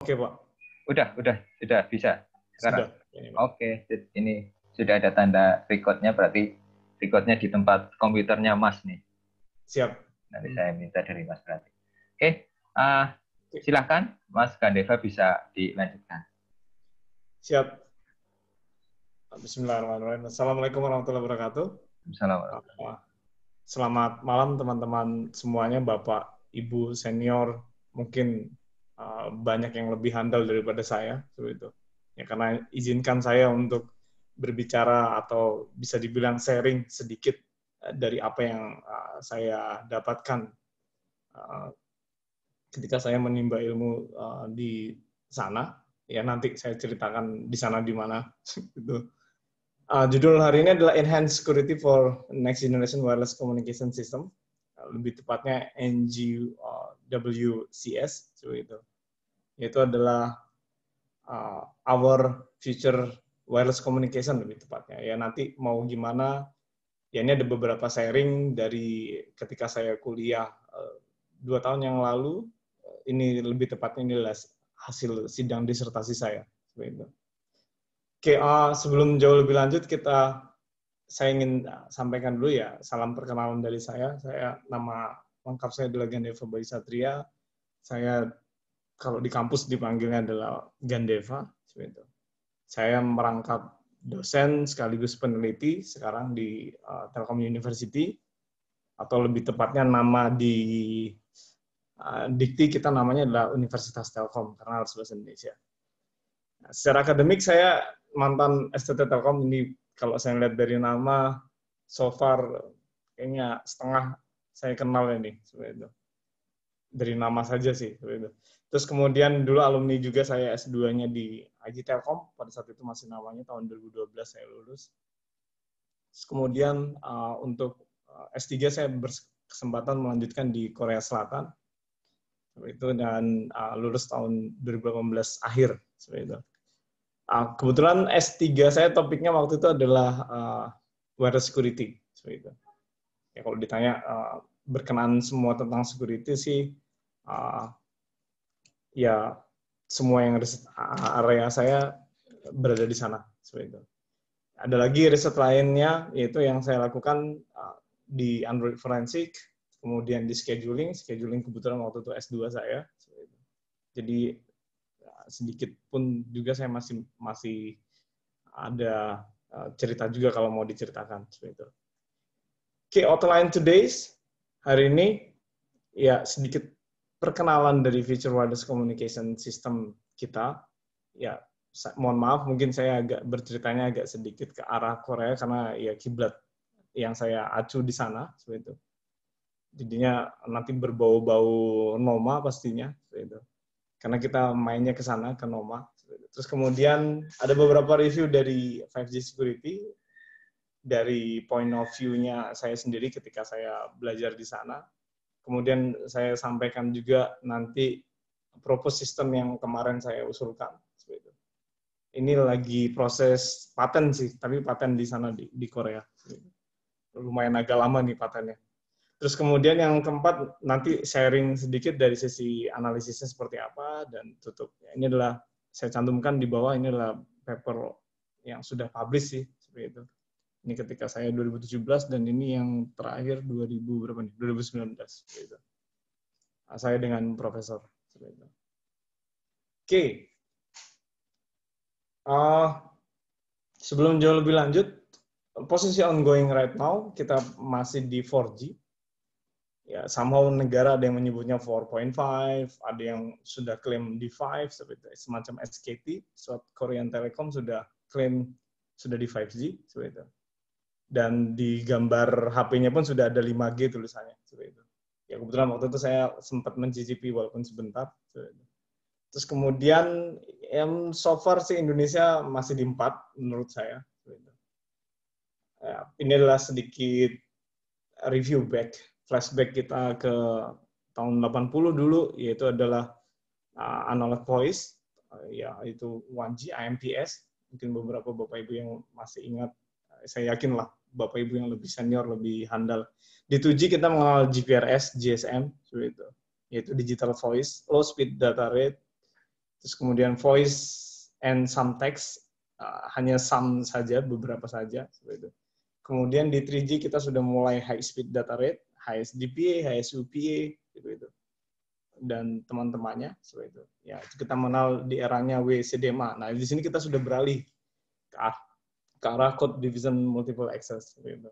Oke, Pak. Sudah bisa sekarang. Sudah. Ini, Pak. Oke, ini sudah ada tanda recordnya, berarti recordnya di tempat komputernya Mas nih. Siap. Nanti saya minta dari Mas berarti. Oke, uh, silahkan Mas Gandeva bisa dilanjutkan. Siap. Bismillahirrahmanirrahim. Assalamualaikum warahmatullahi wabarakatuh. Assalamualaikum. Selamat malam teman-teman semuanya, Bapak, Ibu, senior, mungkin banyak yang lebih handal daripada saya, seperti itu. Ya, karena izinkan saya untuk berbicara atau bisa dibilang sharing sedikit dari apa yang saya dapatkan ketika saya menimba ilmu di sana. Ya nanti saya ceritakan di sana di mana. Gitu. Judul hari ini adalah Enhanced Security for Next Generation Wireless Communication System, lebih tepatnya NGWCS, itu. Yaitu adalah Our Future Wireless Communication, lebih tepatnya. Ya nanti mau gimana, ya ini ada beberapa sharing dari ketika saya kuliah 2 tahun yang lalu, ini lebih tepatnya ini adalah hasil sidang disertasi saya. Itu. Oke, sebelum jauh lebih lanjut, saya ingin sampaikan dulu ya, salam perkenalan dari saya. Nama lengkap saya adalah Gandeva Bayu Satria. Saya kalau di kampus dipanggilnya adalah Gandeva. Saya merangkap dosen sekaligus peneliti sekarang di Telkom University, atau lebih tepatnya nama di dikti kita namanya adalah Universitas Telkom, karena harus bahasa Indonesia. Nah, secara akademik saya mantan STT Telkom, ini kalau saya lihat dari nama, so far kayaknya setengah saya kenal ini, seperti itu. Dari nama saja sih, seperti itu. Terus kemudian dulu alumni juga saya S2-nya di IG Telkom, pada saat itu masih namanya, tahun 2012 saya lulus. Terus kemudian untuk S3 saya berkesempatan melanjutkan di Korea Selatan, seperti itu, dan lulus tahun 2018 akhir, seperti itu. Kebetulan S3 saya topiknya waktu itu adalah wireless security, seperti itu. Ya kalau ditanya berkenaan semua tentang security sih, ya semua yang riset area saya berada di sana, seperti itu. Ada lagi riset lainnya, yaitu yang saya lakukan di Android Forensic, kemudian di scheduling kebetulan waktu itu S2 saya. Seperti itu. Jadi sedikit pun juga saya masih ada cerita juga kalau mau diceritakan, seperti itu. Oke, outline today's hari ini ya sedikit perkenalan dari Future Wireless Communication System kita. Ya, mohon maaf mungkin saya agak berceritanya agak sedikit ke arah Korea karena ya kiblat yang saya acu di sana, seperti itu. Jadinya nanti berbau-bau Noma pastinya, seperti itu. Karena kita mainnya ke sana, ke Noma. Terus kemudian ada beberapa review dari 5G security, dari point of view-nya saya sendiri ketika saya belajar di sana. Kemudian saya sampaikan juga nanti propose system yang kemarin saya usulkan. Ini lagi proses paten sih, tapi paten di sana di Korea. Lumayan agak lama nih patennya. Terus kemudian yang keempat, nanti sharing sedikit dari sisi analisisnya seperti apa, dan tutup. Ini adalah, saya cantumkan di bawah, ini adalah paper yang sudah publish sih, seperti itu. Ini ketika saya 2017, dan ini yang terakhir 2019. Seperti itu. Saya dengan profesor. Seperti itu. Oke. Sebelum jauh lebih lanjut, posisi ongoing right now, kita masih di 4G. Ya, somehow negara ada yang menyebutnya 4.5, ada yang sudah klaim di 5, seperti semacam SKT, South Korean Telecom sudah klaim sudah di 5G, seperti itu. Dan di gambar HP-nya pun sudah ada 5G tulisannya, seperti itu. Ya kebetulan waktu itu saya sempat mencicipi walaupun sebentar, seperti itu. Terus kemudian so far sih Indonesia masih di 4 menurut saya. Seperti itu. Ya, ini adalah sedikit review flashback kita ke tahun 80 dulu, yaitu adalah analog voice, yaitu 1G, IMPS. Mungkin beberapa Bapak Ibu yang masih ingat, saya yakin lah Bapak Ibu yang lebih senior, lebih handal. Di 2G kita mengenal GPRS, GSM, seperti itu, yaitu digital voice, low speed data rate, Terus kemudian voice and some text, hanya some saja, beberapa saja. Seperti itu. Kemudian di 3G kita sudah mulai high speed data rate, highest DPA, highest UPA, gitu. Dan teman-temannya, seperti itu. Ya, kita mengenal di eranya WCDMA. Nah, di sini kita sudah beralih ke arah code division multiple access, seperti itu.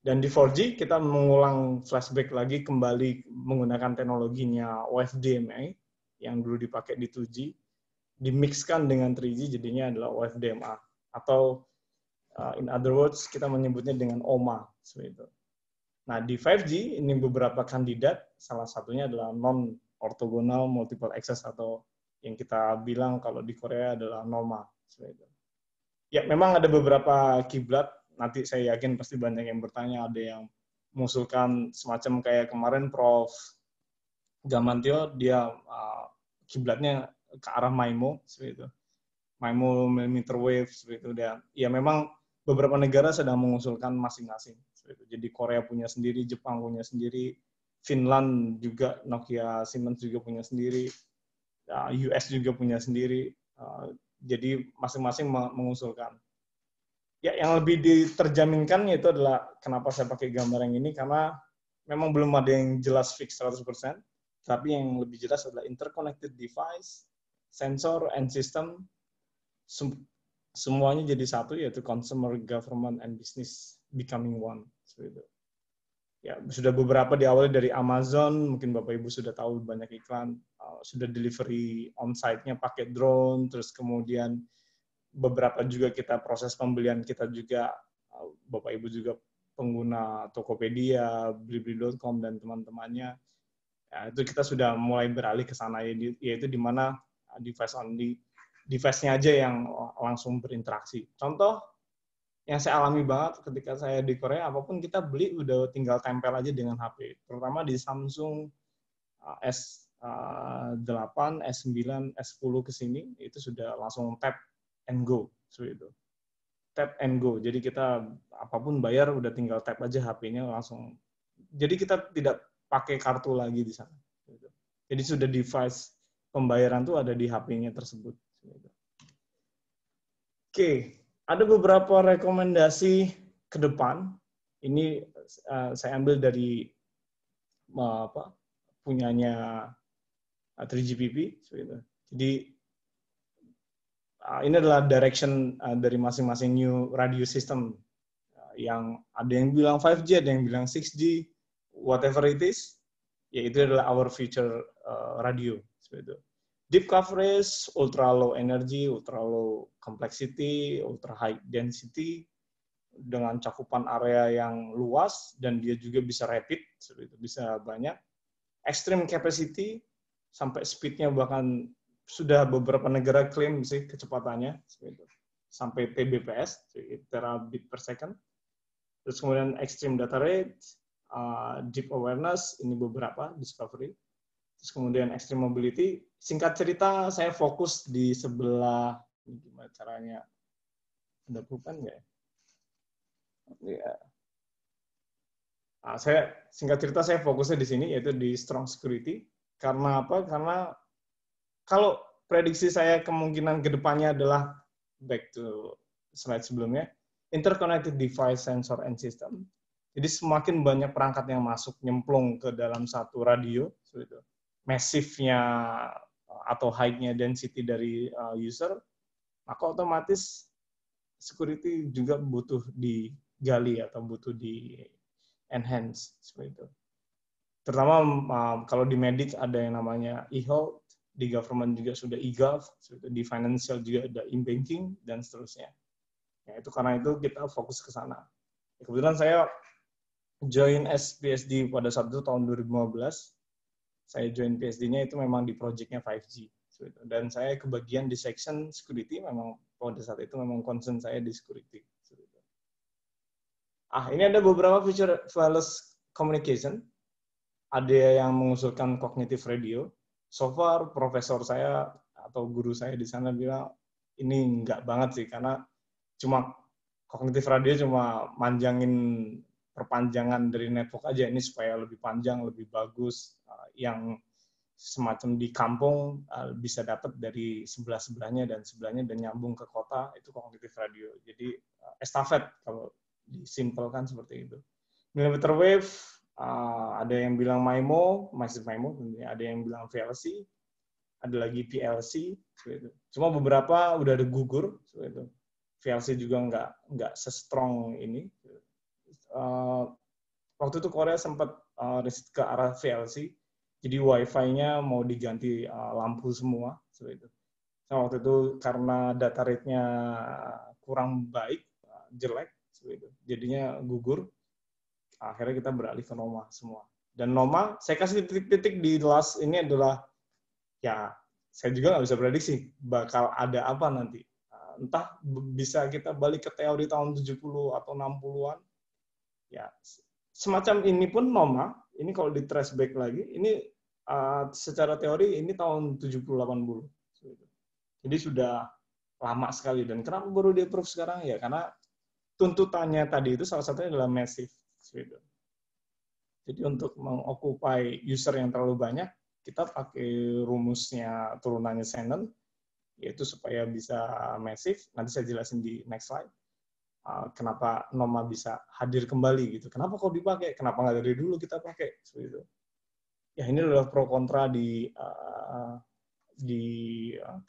Dan di 4G kita mengulang flashback lagi kembali menggunakan teknologinya OFDMA yang dulu dipakai di 2G, dimixkan dengan 3G jadinya adalah OFDMA atau in other words kita menyebutnya dengan OMA seperti itu. Nah, di 5G ini beberapa kandidat, salah satunya adalah non orthogonal multiple access atau yang kita bilang kalau di Korea adalah NOMA seperti itu. Ya, memang ada beberapa kiblat. Nanti saya yakin pasti banyak yang bertanya, ada yang mengusulkan semacam kayak kemarin Prof. Gamantio, dia kiblatnya ke arah MIMO, seperti itu. MIMO millimeter wave, seperti itu. Dan ya memang beberapa negara sedang mengusulkan masing-masing. Jadi Korea punya sendiri, Jepang punya sendiri, Finland juga, Nokia Siemens juga punya sendiri, US juga punya sendiri. Jadi masing-masing mengusulkan. Ya, yang lebih diterjaminkan itu adalah kenapa saya pakai gambar yang ini, karena memang belum ada yang jelas fix 100%, tapi yang lebih jelas adalah interconnected device, sensor, and system, semuanya jadi satu, yaitu consumer, government, and business becoming one. Seperti itu. Ya, sudah beberapa diawali dari Amazon, mungkin Bapak Ibu sudah tahu banyak iklan, sudah delivery on-site-nya pakai drone, terus kemudian beberapa juga kita proses pembelian kita juga, Bapak Ibu juga pengguna Tokopedia, Blibli.com, dan teman-temannya. Ya, itu kita sudah mulai beralih ke sana, yaitu di mana device-nya aja yang langsung berinteraksi. Contoh yang saya alami banget ketika saya di Korea, apapun kita beli udah tinggal tempel aja dengan HP. Terutama di Samsung S8, S9, S10 ke sini, itu sudah langsung tap and go, seperti itu. Tap and go. Jadi kita apapun bayar udah tinggal tap aja HP-nya langsung. Jadi kita tidak pakai kartu lagi di sana. Jadi sudah device pembayaran tuh ada di HP-nya tersebut. Oke, ada beberapa rekomendasi ke depan. Ini saya ambil dari punyanya 3GPP. Jadi ini adalah direction dari masing-masing new radio system. Yang ada yang bilang 5G, ada yang bilang 6G, whatever it is, yaitu adalah our future radio. Deep coverage, ultra low energy, ultra low complexity, ultra high density, dengan cakupan area yang luas, dan dia juga bisa rapid, bisa banyak. Extreme capacity, sampai speed-nya bahkan sudah beberapa negara klaim sih kecepatannya sampai Tbps, terabit per second. Terus kemudian extreme data rate, deep awareness, ini beberapa discovery. Terus kemudian extreme mobility. Singkat cerita, saya fokus di sebelah, gimana caranya? Ada bukan nggak ya? Singkat cerita saya fokusnya di sini, yaitu di strong security. Karena apa? Karena kalau prediksi saya kemungkinan kedepannya adalah back to slide sebelumnya, interconnected device, sensor, and system. Jadi semakin banyak perangkat yang masuk nyemplung ke dalam satu radio, massivenya atau high-nya density dari user, maka otomatis security juga butuh digali atau butuh di enhance seperti itu. Terutama kalau di medik ada yang namanya e-health, di government juga sudah e-gov, di financial juga ada e-banking, dan seterusnya. Ya, itu karena itu kita fokus ke sana. Kebetulan saya join PhD pada saat itu tahun 2015. Saya join PhD-nya itu memang di project-nya 5G. Dan saya kebagian di section security, memang pada saat itu memang concern saya di security. Ini ada beberapa feature wireless communication. Ada yang mengusulkan cognitive radio. So far, profesor saya atau guru saya di sana bilang, ini enggak banget sih, karena cuma cognitive radio cuma manjangin perpanjangan dari network aja, ini supaya lebih panjang, lebih bagus. Yang semacam di kampung bisa dapat dari sebelah-sebelahnya dan sebelahnya dan nyambung ke kota, itu kognitif radio. Jadi estafet kalau disimpelkan seperti itu. Millimeter wave, ada yang bilang MIMO, maksud MIMO, ada yang bilang VLC, ada lagi PLC, gitu. Cuma beberapa udah ada gugur, gitu. VLC juga nggak se-strong ini. Waktu itu Korea sempat riset ke arah VLC, jadi Wi-Fi-nya mau diganti lampu semua, seperti itu. Nah, waktu itu karena data rate-nya kurang baik, jelek, seperti itu. Jadinya gugur. Akhirnya kita beralih ke Noma semua. Dan Noma, saya kasih titik-titik di last ini adalah, ya saya juga nggak bisa prediksi bakal ada apa nanti. Entah bisa kita balik ke teori tahun 70 atau 60-an. Ya, semacam ini pun Noma, ini kalau di trace back lagi, ini secara teori ini tahun 70-80. Jadi sudah lama sekali. Dan kenapa baru di-approve sekarang? Ya karena tuntutannya tadi itu salah satunya adalah massive. Jadi untuk mengoccupy user yang terlalu banyak, kita pakai rumusnya turunannya Shannon, yaitu supaya bisa massive. Nanti saya jelasin di next slide. Kenapa Noma bisa hadir kembali gitu. Kenapa kok dipakai? Kenapa nggak dari dulu kita pakai? Seperti itu. Ya ini adalah pro kontra di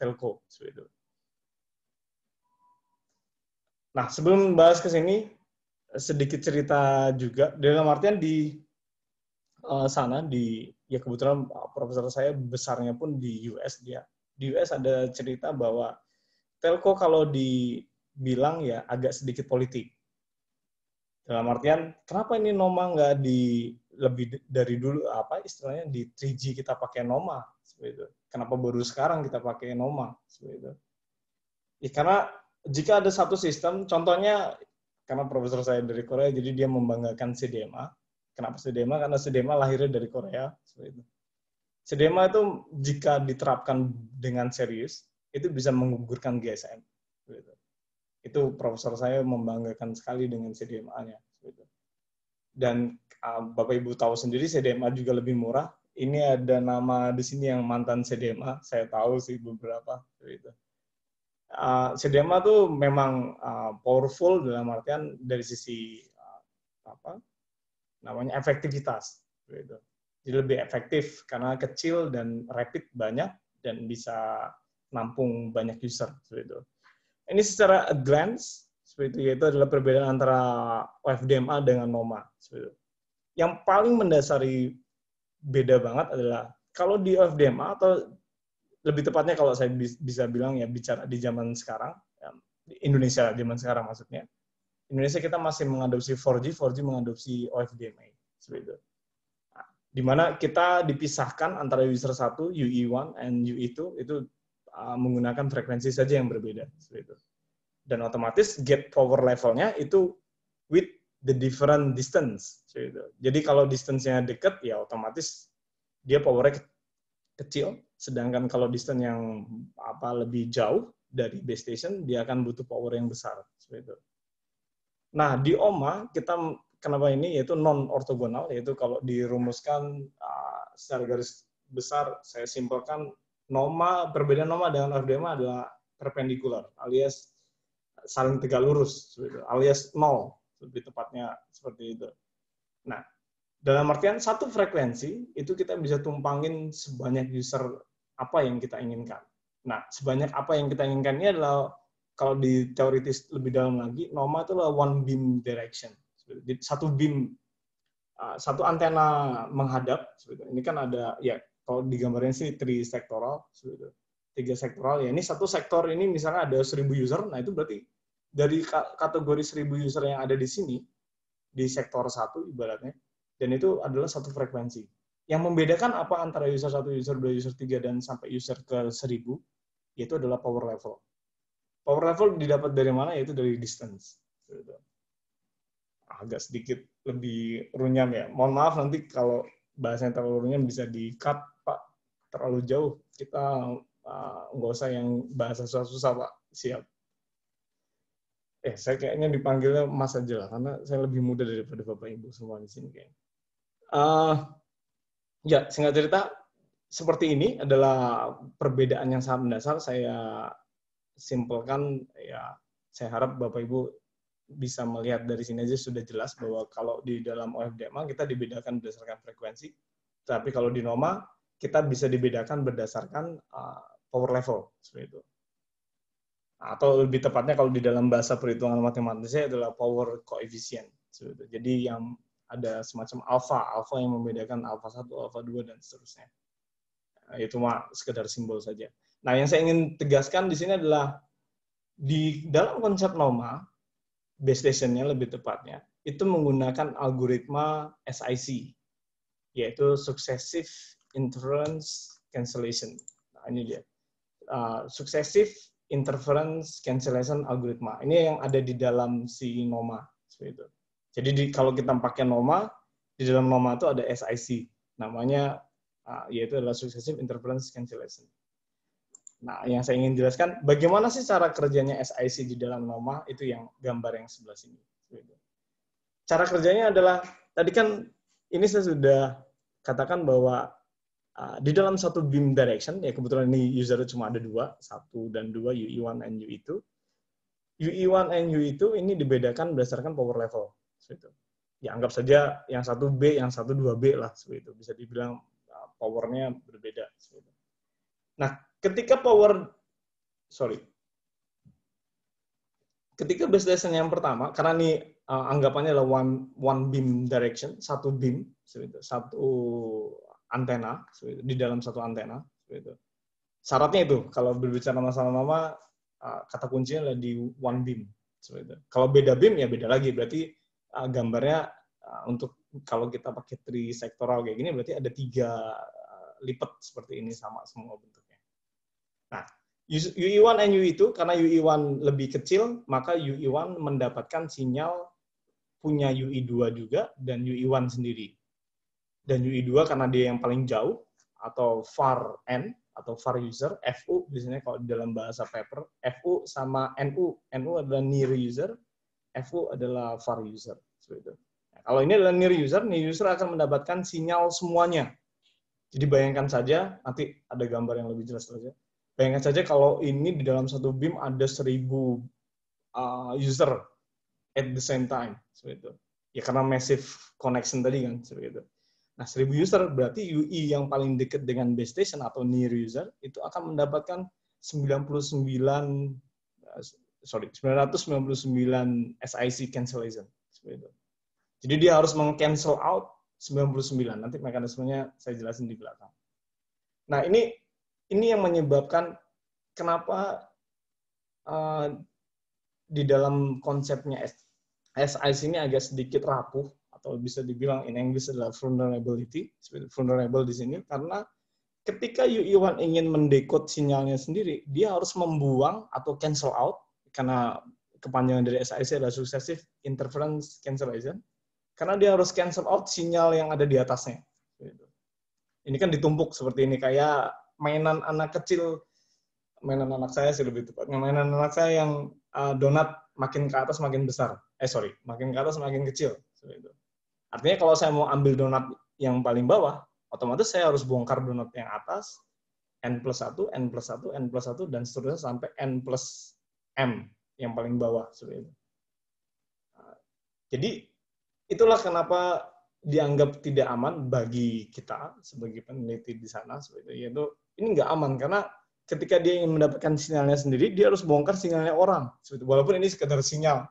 telco. Seperti itu. Nah, sebelum bahas ke sini, sedikit cerita juga. Dalam artian di sana, ya kebetulan profesor saya besarnya pun di US dia. Di US ada cerita bahwa telco kalau dibilang ya agak sedikit politik. Dalam artian, kenapa ini Noma nggak lebih dari dulu, apa istilahnya, di 3G kita pakai Noma, seperti itu. Kenapa baru sekarang kita pakai Noma, seperti itu. Ya, karena jika ada satu sistem, contohnya, karena profesor saya dari Korea, jadi dia membanggakan CDMA. Kenapa CDMA? Karena CDMA lahirnya dari Korea, seperti itu. CDMA itu jika diterapkan dengan serius, itu bisa menggugurkan GSM. Seperti itu. Itu profesor saya membanggakan sekali dengan CDMA-nya. Dan Bapak Ibu tahu sendiri CDMA juga lebih murah. Ini ada nama di sini yang mantan CDMA, saya tahu sih beberapa. CDMA tuh memang powerful dalam artian dari sisi efektivitas. Jadi lebih efektif karena kecil dan rapid banyak dan bisa nampung banyak user. Ini secara glance, seperti itu, yaitu adalah perbedaan antara OFDMA dengan Noma. Yang paling mendasari beda banget adalah kalau di OFDMA, atau lebih tepatnya kalau saya bisa bilang ya bicara di zaman sekarang, di Indonesia zaman sekarang maksudnya, Indonesia kita masih mengadopsi 4G mengadopsi OFDMA. Seperti itu. Nah, di mana kita dipisahkan antara user 1, UE1, and UE2, itu menggunakan frekuensi saja yang berbeda. Seperti itu. Dan otomatis get power levelnya itu with the different distance. Jadi kalau distance-nya dekat, ya otomatis dia powernya kecil. Sedangkan kalau distance yang lebih jauh dari base station, dia akan butuh power yang besar. Nah, di OMA, kita kenapa ini, yaitu non-ortogonal, yaitu kalau dirumuskan secara garis besar, saya simpelkan, perbedaan Noma dengan OFDMA adalah perpendikular, alias saling tegak lurus, alias nol, lebih tepatnya seperti itu. Nah, dalam artian satu frekuensi itu kita bisa tumpangin sebanyak user apa yang kita inginkan. Nah, sebanyak apa yang kita inginkan ini adalah, kalau di teoritis lebih dalam lagi, Noma itu adalah one beam direction. Satu beam, satu antena menghadap. Ini kan ada, ya kalau digambarin sih trisektoral, 3 sektoral. Ya, ini satu sektor ini misalnya ada 1000 user, nah itu berarti dari kategori 1000 user yang ada di sini, di sektor 1 ibaratnya, dan itu adalah satu frekuensi. Yang membedakan apa antara user 1, user 2, user 3, dan sampai user ke 1000, yaitu adalah power level. Power level didapat dari mana? Yaitu dari distance. Agak sedikit lebih runyam ya. Mohon maaf nanti kalau bahasanya terlalu runyam bisa di-cut, Pak. Terlalu jauh. Kita nggak usah yang bahasa susah-susah, Pak. Siap. Saya kayaknya dipanggilnya Mas aja lah, karena saya lebih muda daripada Bapak Ibu semua di sini kayaknya. Ya, singkat cerita, seperti ini adalah perbedaan yang sangat mendasar. Saya simpelkan, ya saya harap Bapak Ibu bisa melihat dari sini aja sudah jelas bahwa kalau di dalam OFDMA kita dibedakan berdasarkan frekuensi, tapi kalau di NOMA kita bisa dibedakan berdasarkan power level, seperti itu. Atau lebih tepatnya kalau di dalam bahasa perhitungan matematisnya adalah power coefficient. Jadi yang ada semacam alfa yang membedakan alfa 1, alfa 2, dan seterusnya. Itu mah sekedar simbol saja. Nah, yang saya ingin tegaskan di sini adalah di dalam konsep NOMA, base station-nya lebih tepatnya, itu menggunakan algoritma SIC, yaitu Successive Interference Cancellation. Nah, ini dia. Successive Interference Cancellation Algoritma. Ini yang ada di dalam si NOMA. Seperti itu. Jadi kalau kita pakai NOMA, di dalam NOMA itu ada SIC. Namanya yaitu adalah Successive Interference Cancellation. Nah, yang saya ingin jelaskan, bagaimana sih cara kerjanya SIC di dalam NOMA, itu yang gambar yang sebelah sini. Cara kerjanya adalah, tadi kan ini saya sudah katakan bahwa di dalam satu beam direction, ya kebetulan ini user cuma ada 2, 1 dan 2, UE1 and UE2. UE1 and UE2 ini dibedakan berdasarkan power level. Seperti itu. Ya, anggap saja yang 1B, yang 1 2B lah. Seperti itu. Bisa dibilang powernya berbeda. Nah, ketika base station yang pertama, karena ini anggapannya adalah one beam direction, satu beam, satu antena, di dalam satu antena. Syaratnya itu, kalau berbicara masalah NOMA, kata kuncinya adalah di one beam. Kalau beda beam, ya beda lagi. Berarti gambarnya untuk kalau kita pakai trisektoral kayak gini, berarti ada 3 lipat seperti ini, sama semua bentuknya. Nah, UE1 and UE2, karena UE1 lebih kecil, maka UE1 mendapatkan sinyal punya UE2 juga, dan UE1 sendiri. Dan UE2 karena dia yang paling jauh, atau far end, atau far user, FU, biasanya kalau dalam bahasa paper, FU sama NU. NU adalah near user, FU adalah far user. Seperti itu. Nah, kalau ini adalah near user akan mendapatkan sinyal semuanya. Jadi bayangkan saja, nanti ada gambar yang lebih jelas saja. Bayangkan saja kalau ini di dalam satu beam ada 1000 user at the same time. Seperti itu. Ya karena massive connection tadi kan. Seperti itu. Nah, 1000 user berarti UI yang paling dekat dengan base station atau near user itu akan mendapatkan 999 SIC cancellation. Seperti itu. Jadi dia harus meng-cancel out 99. Nanti mekanismenya saya jelasin di belakang. Nah, ini yang menyebabkan kenapa di dalam konsepnya SIC ini agak sedikit rapuh, atau bisa dibilang in English adalah vulnerability, vulnerable di sini, karena ketika UE1 ingin mendekode sinyalnya sendiri, dia harus membuang atau cancel out, karena kepanjangan dari SIC adalah Successive Interference Cancellation, karena dia harus cancel out sinyal yang ada di atasnya. Ini kan ditumpuk seperti ini, kayak mainan anak kecil, mainan anak saya sih lebih tepatnya, mainan anak saya yang donat makin ke atas makin besar. Makin ke atas makin kecil. Artinya kalau saya mau ambil donat yang paling bawah, otomatis saya harus bongkar donat yang atas, N+1, N+1, N+1, dan seterusnya sampai N+M yang paling bawah. Jadi, itulah kenapa dianggap tidak aman bagi kita sebagai peneliti di sana. Yaitu, ini nggak aman, karena ketika dia ingin mendapatkan sinyalnya sendiri, dia harus bongkar sinyalnya orang. Walaupun ini sekedar sinyal.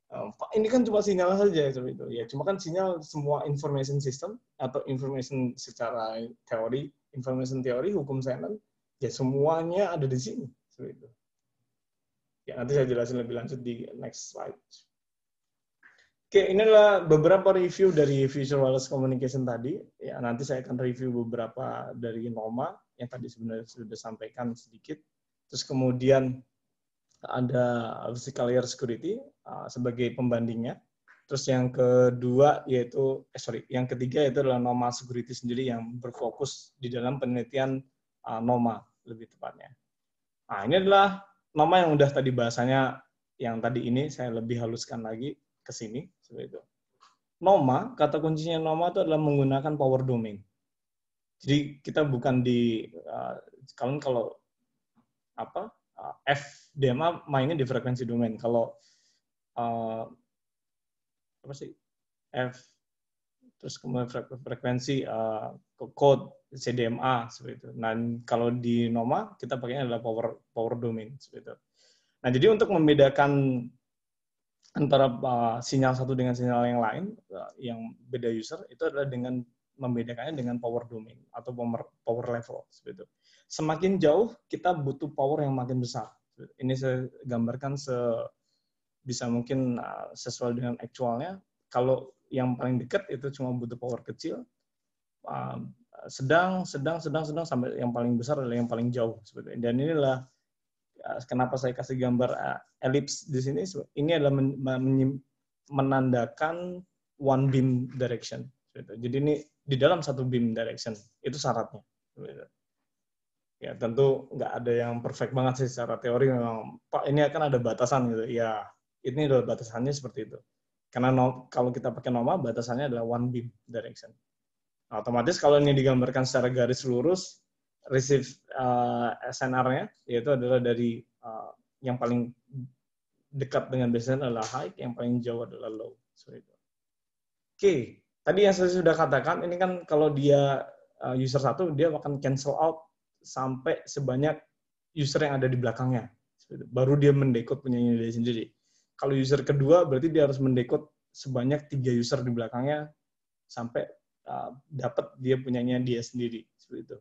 Pak, ini kan cuma sinyal saja. Ya, cuma kan sinyal semua information system, atau information secara teori, information teori, hukum sains, ya semuanya ada di sini. Ya, nanti saya jelasin lebih lanjut di next slide. Oke, ini adalah beberapa review dari Future Wireless Communication tadi. Ya, nanti saya akan review beberapa dari NOMA yang tadi sebenarnya sudah sampaikan sedikit. Terus kemudian ada Physical Layer Security sebagai pembandingnya. Terus yang kedua yang ketiga yaitu adalah NOMA Security sendiri yang berfokus di dalam penelitian NOMA lebih tepatnya. Nah, ini adalah NOMA yang udah tadi bahasanya, yang tadi ini saya lebih haluskan lagi ke sini, seperti itu. NOMA, kata kuncinya NOMA itu adalah menggunakan power domain. Jadi kita bukan di kalau FDMA mainnya di frekuensi domain. Kalau apa sih F terus kemudian frekuensi code CDMA seperti itu. Nah, kalau di NOMA kita pakainya adalah power domain seperti itu. Nah, jadi untuk membedakan antara sinyal satu dengan sinyal yang lain yang beda user itu adalah dengan membedakannya dengan power domain atau power level seperti itu. Semakin jauh kita butuh power yang makin besar. Ini saya gambarkan bisa mungkin sesuai dengan aktualnya. Kalau yang paling dekat itu cuma butuh power kecil, sedang sampai yang paling besar adalah yang paling jauh seperti itu. Dan inilah kenapa saya kasih gambar elips di sini. Ini adalah menandakan one beam direction. Jadi ini di dalam satu beam direction itu syaratnya. Ya tentu nggak ada yang perfect banget sih secara teori, memang Pak ini akan ada batasan gitu. Ya ini adalah batasannya seperti itu. Karena kalau kita pakai NOMA batasannya adalah one beam direction. Nah, otomatis kalau ini digambarkan secara garis lurus, receive SNR-nya yaitu adalah dari yang paling dekat dengan baseline adalah high, yang paling jauh adalah low. Oke, tadi yang saya sudah katakan, ini kan kalau dia user 1, dia akan cancel out sampai sebanyak user yang ada di belakangnya. Baru dia mendekode punyanya dia sendiri. Kalau user kedua, berarti dia harus mendekode sebanyak 3 user di belakangnya sampai dapat dia punyanya dia sendiri. Seperti itu.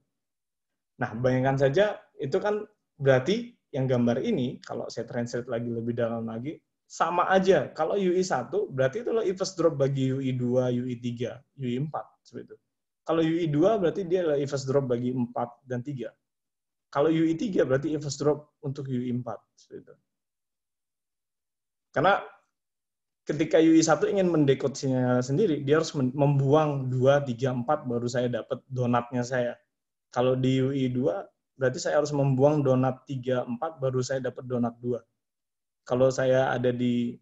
Nah, bayangkan saja, itu kan berarti yang gambar ini, kalau saya translate lagi lebih dalam lagi, sama aja. Kalau UI1, berarti itu first drop bagi UI2, UI3, UI4. Seperti itu. Kalau UI2, berarti dia adalah first drop bagi 4 dan 3. Kalau UI3, berarti first drop untuk UI4. Seperti itu. Karena ketika UI1 ingin mendekode sendiri, dia harus membuang 2, 3, 4, baru saya dapat donatnya saya. Kalau di UI2, berarti saya harus membuang donat 3, 4, baru saya dapat donat 2. Kalau saya ada di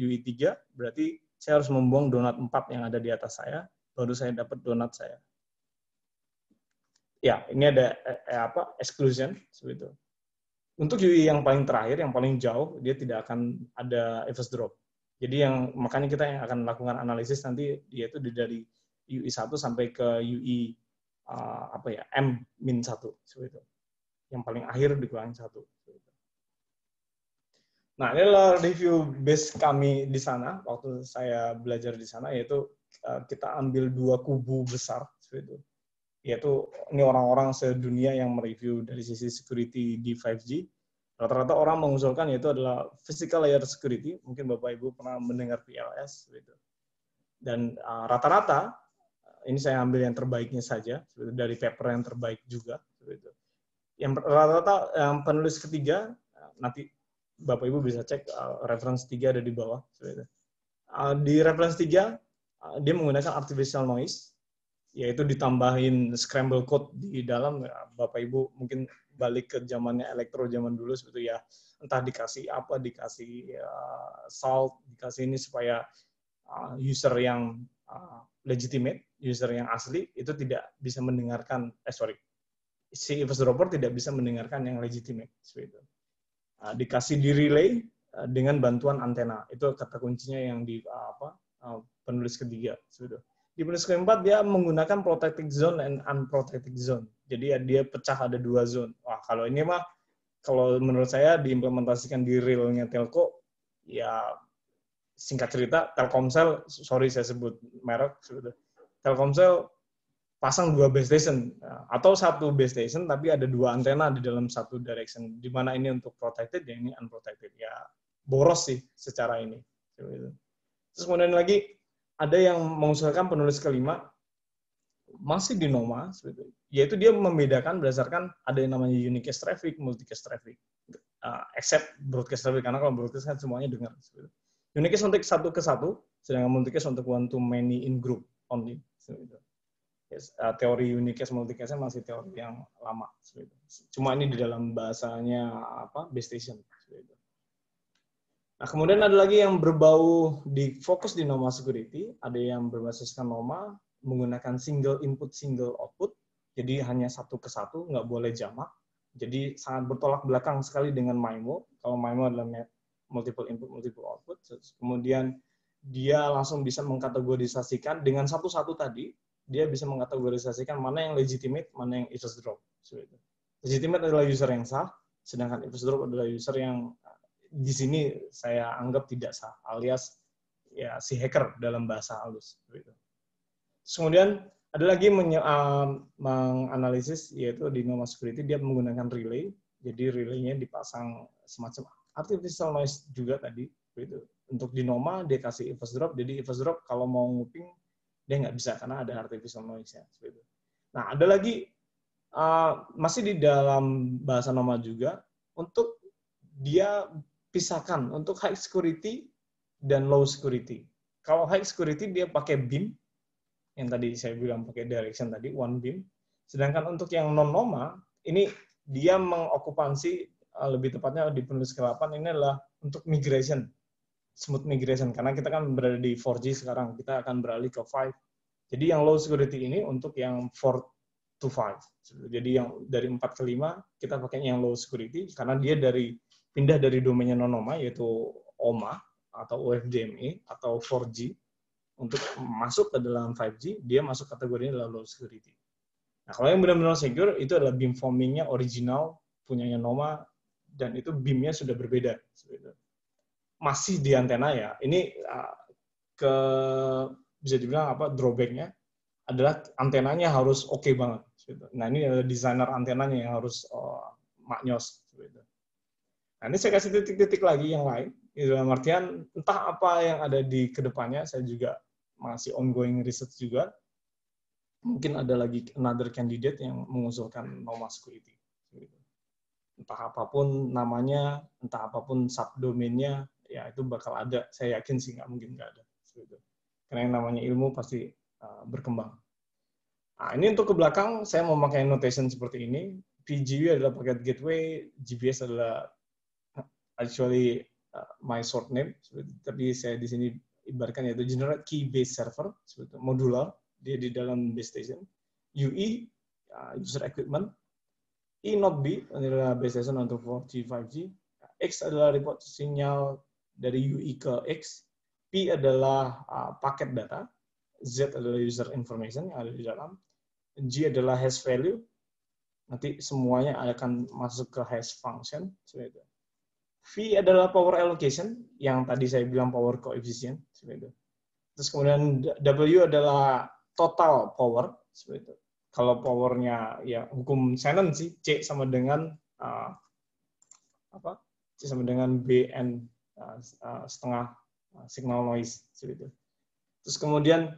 UI3, berarti saya harus membuang donat 4 yang ada di atas saya, baru saya dapat donat saya. Ya, ini ada exclusion, seperti itu. Untuk UI yang paling terakhir, yang paling jauh, dia tidak akan ada first drop. Jadi makanya kita yang akan melakukan analisis nanti yaitu dari UI1 sampai ke UI M-1 seperti itu. Yang paling akhir dikurangi 1. Nah, ini adalah review base kami di sana waktu saya belajar di sana, yaitu kita ambil 2 kubu besar seperti itu. Yaitu ini orang-orang sedunia yang mereview dari sisi security di 5G. Rata-rata orang mengusulkan yaitu adalah physical layer security. Mungkin Bapak Ibu pernah mendengar PLS. Gitu. Dan rata-rata, ini saya ambil yang terbaiknya saja, dari paper yang terbaik juga. Gitu. Yang rata-rata yang penulis ketiga, nanti Bapak Ibu bisa cek reference 3 ada di bawah. Gitu. Di reference 3, dia menggunakan artificial noise, yaitu ditambahin scramble code di dalam. Bapak Ibu mungkin balik ke zamannya elektro zaman dulu seperti ya, entah dikasih apa, dikasih salt, dikasih ini supaya user yang legitimate, user yang asli itu tidak bisa mendengarkan si eavesdropper tidak bisa mendengarkan yang legitimate seperti itu. Dikasih di relay dengan bantuan antena. Itu kata kuncinya yang di penulis ketiga seperti itu. Di penulis keempat dia menggunakan protected zone and unprotected zone. Jadi dia pecah ada 2 zone. Wah, kalau ini mah kalau menurut saya diimplementasikan di realnya telco, ya singkat cerita Telkomsel, sorry saya sebut merek, Telkomsel pasang 2 base station atau 1 base station tapi ada 2 antena di dalam satu direction. Di mana ini untuk protected dan ini unprotected. Ya boros sih secara ini. Terus kemudian lagi ada yang mengusulkan penulis kelima masih di NOMA, yaitu dia membedakan berdasarkan ada yang namanya unicast traffic, multicast traffic, except broadcast traffic, karena kalau broadcast kan semuanya dengar. Unicast untuk 1 ke 1, sedangkan multicast untuk 1 to many in group only. Teori unicast multicastnya masih teori yang lama. Cuma ini di dalam bahasanya base station. Nah, kemudian ada lagi yang berbau fokus di NOMA security, ada yang berbasiskan NOMA, menggunakan single input, single output. Jadi hanya satu ke satu, nggak boleh jamak. Jadi sangat bertolak belakang sekali dengan MIMO. Kalau MIMO adalah multiple input, multiple output. Kemudian dia langsung bisa mengkategorisasikan dengan satu-satu tadi, dia bisa mengkategorisasikan mana yang legitimate, mana yang eavesdrop. Legitimate adalah user yang sah, sedangkan eavesdrop adalah user yang di sini saya anggap tidak sah, alias ya si hacker dalam bahasa halus. Kemudian ada lagi menganalisis, yaitu di Noma Security dia menggunakan relay. Jadi relaynya dipasang semacam artificial noise juga tadi. Untuk di Noma dia kasih eavesdrop, jadi eavesdrop kalau mau nguping dia nggak bisa karena ada artificial noise-nya. Nah, ada lagi masih di dalam bahasa Noma juga, untuk dia pisahkan untuk high security dan low security. Kalau high security dia pakai beam, yang tadi saya bilang pakai direction tadi, one beam. Sedangkan untuk yang non-Noma, ini dia mengokupansi, lebih tepatnya di penulis ke-8, ini adalah untuk migration, smooth migration. Karena kita kan berada di 4G sekarang, kita akan beralih ke 5. Jadi yang low security ini untuk yang 4 to 5. Jadi yang dari 4 ke 5, kita pakai yang low security, karena dia pindah dari domainnya non-Noma, yaitu OMA, atau OFDMA, atau 4G, untuk masuk ke dalam 5G, dia masuk kategorinya adalah low security. Nah, kalau yang benar-benar secure, itu adalah beamforming-nya original, punyanya Noma, dan itu beam-nya sudah berbeda. Masih di antena ya, ini bisa dibilang drawback-nya adalah antenanya harus oke banget. Nah, ini adalah desainer antenanya yang harus maknyos. Nah, ini saya kasih titik-titik lagi yang lain. Dalam artian, entah apa yang ada di kedepannya, saya juga masih ongoing research juga. Mungkin ada lagi another candidate yang mengusulkan Noma Security. Entah apapun namanya, entah apapun subdomainnya, ya itu bakal ada. Saya yakin sih nggak mungkin nggak ada. Karena yang namanya ilmu pasti berkembang. Nah, ini untuk ke belakang, saya memakai notation seperti ini. PGP adalah paket gateway, GBS adalah actually my short name, tapi saya di sini ibaratkan yaitu generate key based server, modular, dia di dalam base station. UE, user equipment. E not B adalah base station untuk 4G, 5G. X adalah report sinyal dari UE ke X. P adalah paket data. Z adalah user information yang ada di dalam. G adalah hash value. Nanti semuanya akan masuk ke hash function. V adalah power allocation, yang tadi saya bilang power coefficient. Terus kemudian W adalah total power. Kalau powernya ya hukum Shannon sih, C sama dengan C sama dengan BN setengah signal noise. Terus kemudian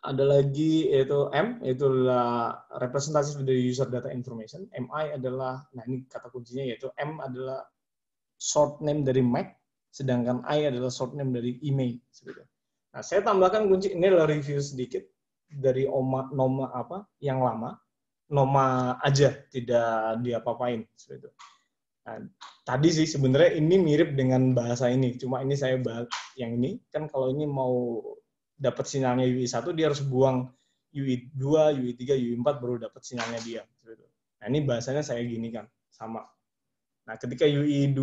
ada lagi yaitu M, yaitu adalah representatif dari user data information. MI adalah, nah ini kata kuncinya, yaitu M adalah short name dari MAC, sedangkan I adalah short name dari email. Nah, saya tambahkan kunci, ini adalah review sedikit dari Noma yang lama. Noma aja, tidak diapa-apain. Nah, tadi sih sebenarnya ini mirip dengan bahasa ini, cuma ini saya bahas yang ini, kan kalau ini mau dapat sinyalnya UI1, dia harus buang UI2, UI3, UI4 baru dapat sinyalnya dia. Nah, ini bahasanya saya gini kan, sama. Nah, ketika UI2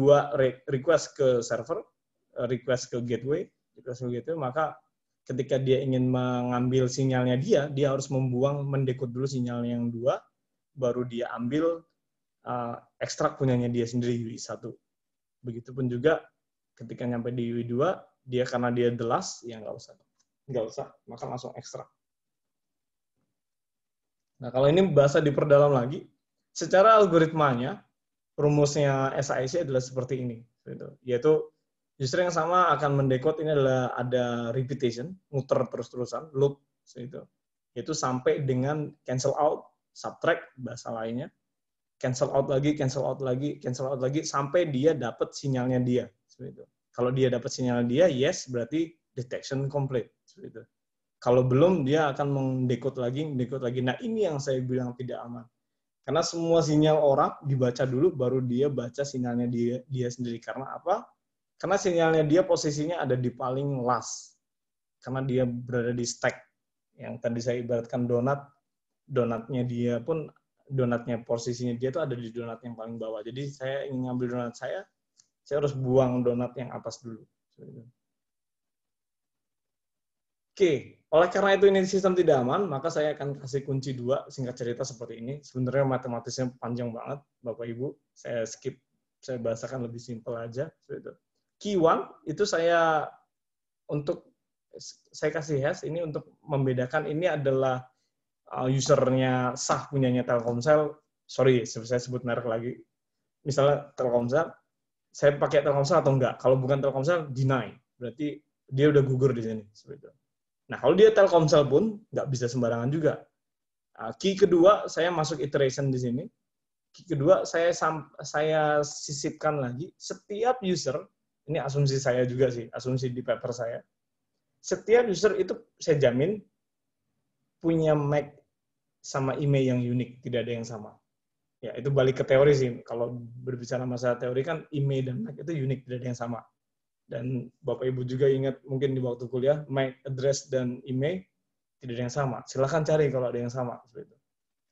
request ke server, request ke gateway, maka ketika dia ingin mengambil sinyalnya dia harus mendekode dulu sinyalnya yang 2, baru dia ambil ekstrak punyanya dia sendiri UI1. Begitupun juga ketika nyampe di UI2, dia karena dia the last, ya nggak usah, maka langsung ekstrak. Nah, kalau ini bahasa diperdalam lagi, secara algoritmanya, rumusnya SAIC adalah seperti ini, yaitu user yang sama akan mendekode, ini adalah ada repetition, muter terus-terusan, loop, yaitu sampai dengan cancel out, subtract, bahasa lainnya, cancel out lagi, sampai dia dapat sinyalnya dia. Kalau dia dapat sinyal dia, yes, berarti detection complete. Kalau belum, dia akan mendekode lagi. Nah, ini yang saya bilang tidak aman. Karena semua sinyal orang dibaca dulu, baru dia baca sinyalnya dia sendiri. Karena apa? Karena sinyalnya dia posisinya ada di paling last. Karena dia berada di stack. Yang tadi saya ibaratkan donatnya dia pun, donatnya posisinya dia tuh ada di donat yang paling bawah. Jadi saya ingin ngambil donat saya harus buang donat yang atas dulu. Oke, oleh karena itu ini sistem tidak aman, maka saya akan kasih kunci 2, singkat cerita seperti ini. Sebenarnya matematisnya panjang banget, Bapak Ibu. Saya skip, saya bahasakan lebih simpel aja. Key 1 itu saya kasih hash ini untuk membedakan ini adalah usernya sah punyanya Telkomsel. Sorry, saya sebut merek lagi. Misalnya Telkomsel, saya pakai Telkomsel atau enggak. Kalau bukan Telkomsel, deny. Berarti dia udah gugur di sini. Seperti itu. Nah, kalau dia Telkomsel pun nggak bisa sembarangan juga. Key kedua, saya masuk iteration di sini. Key kedua, saya sisipkan lagi, setiap user, ini asumsi saya juga sih, asumsi di paper saya, setiap user itu saya jamin punya MAC sama email yang unik, tidak ada yang sama. Ya, itu balik ke teori sih. Kalau berbicara masalah teori kan email dan MAC itu unik, tidak ada yang sama. Dan Bapak Ibu juga ingat mungkin di waktu kuliah, MAC address dan email tidak ada yang sama. Silahkan cari kalau ada yang sama. Seperti itu.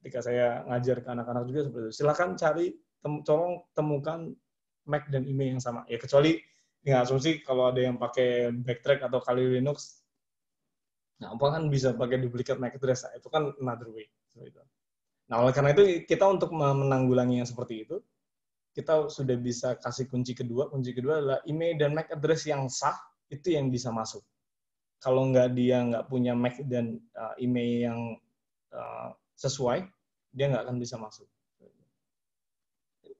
Ketika saya ngajar ke anak-anak juga seperti itu. Silahkan cari, tolong temukan MAC dan email yang sama. Ya kecuali dengan asumsi kalau ada yang pakai Backtrack atau Kali Linux, nah apa kan bisa pakai duplikat MAC address. Nah, itu kan another way. Seperti itu. Nah oleh karena itu kita untuk menanggulangi yang seperti itu, kita sudah bisa kasih kunci kedua. Kunci kedua adalah email dan MAC address yang sah, itu yang bisa masuk. Kalau dia nggak punya MAC dan email yang sesuai, dia nggak akan bisa masuk.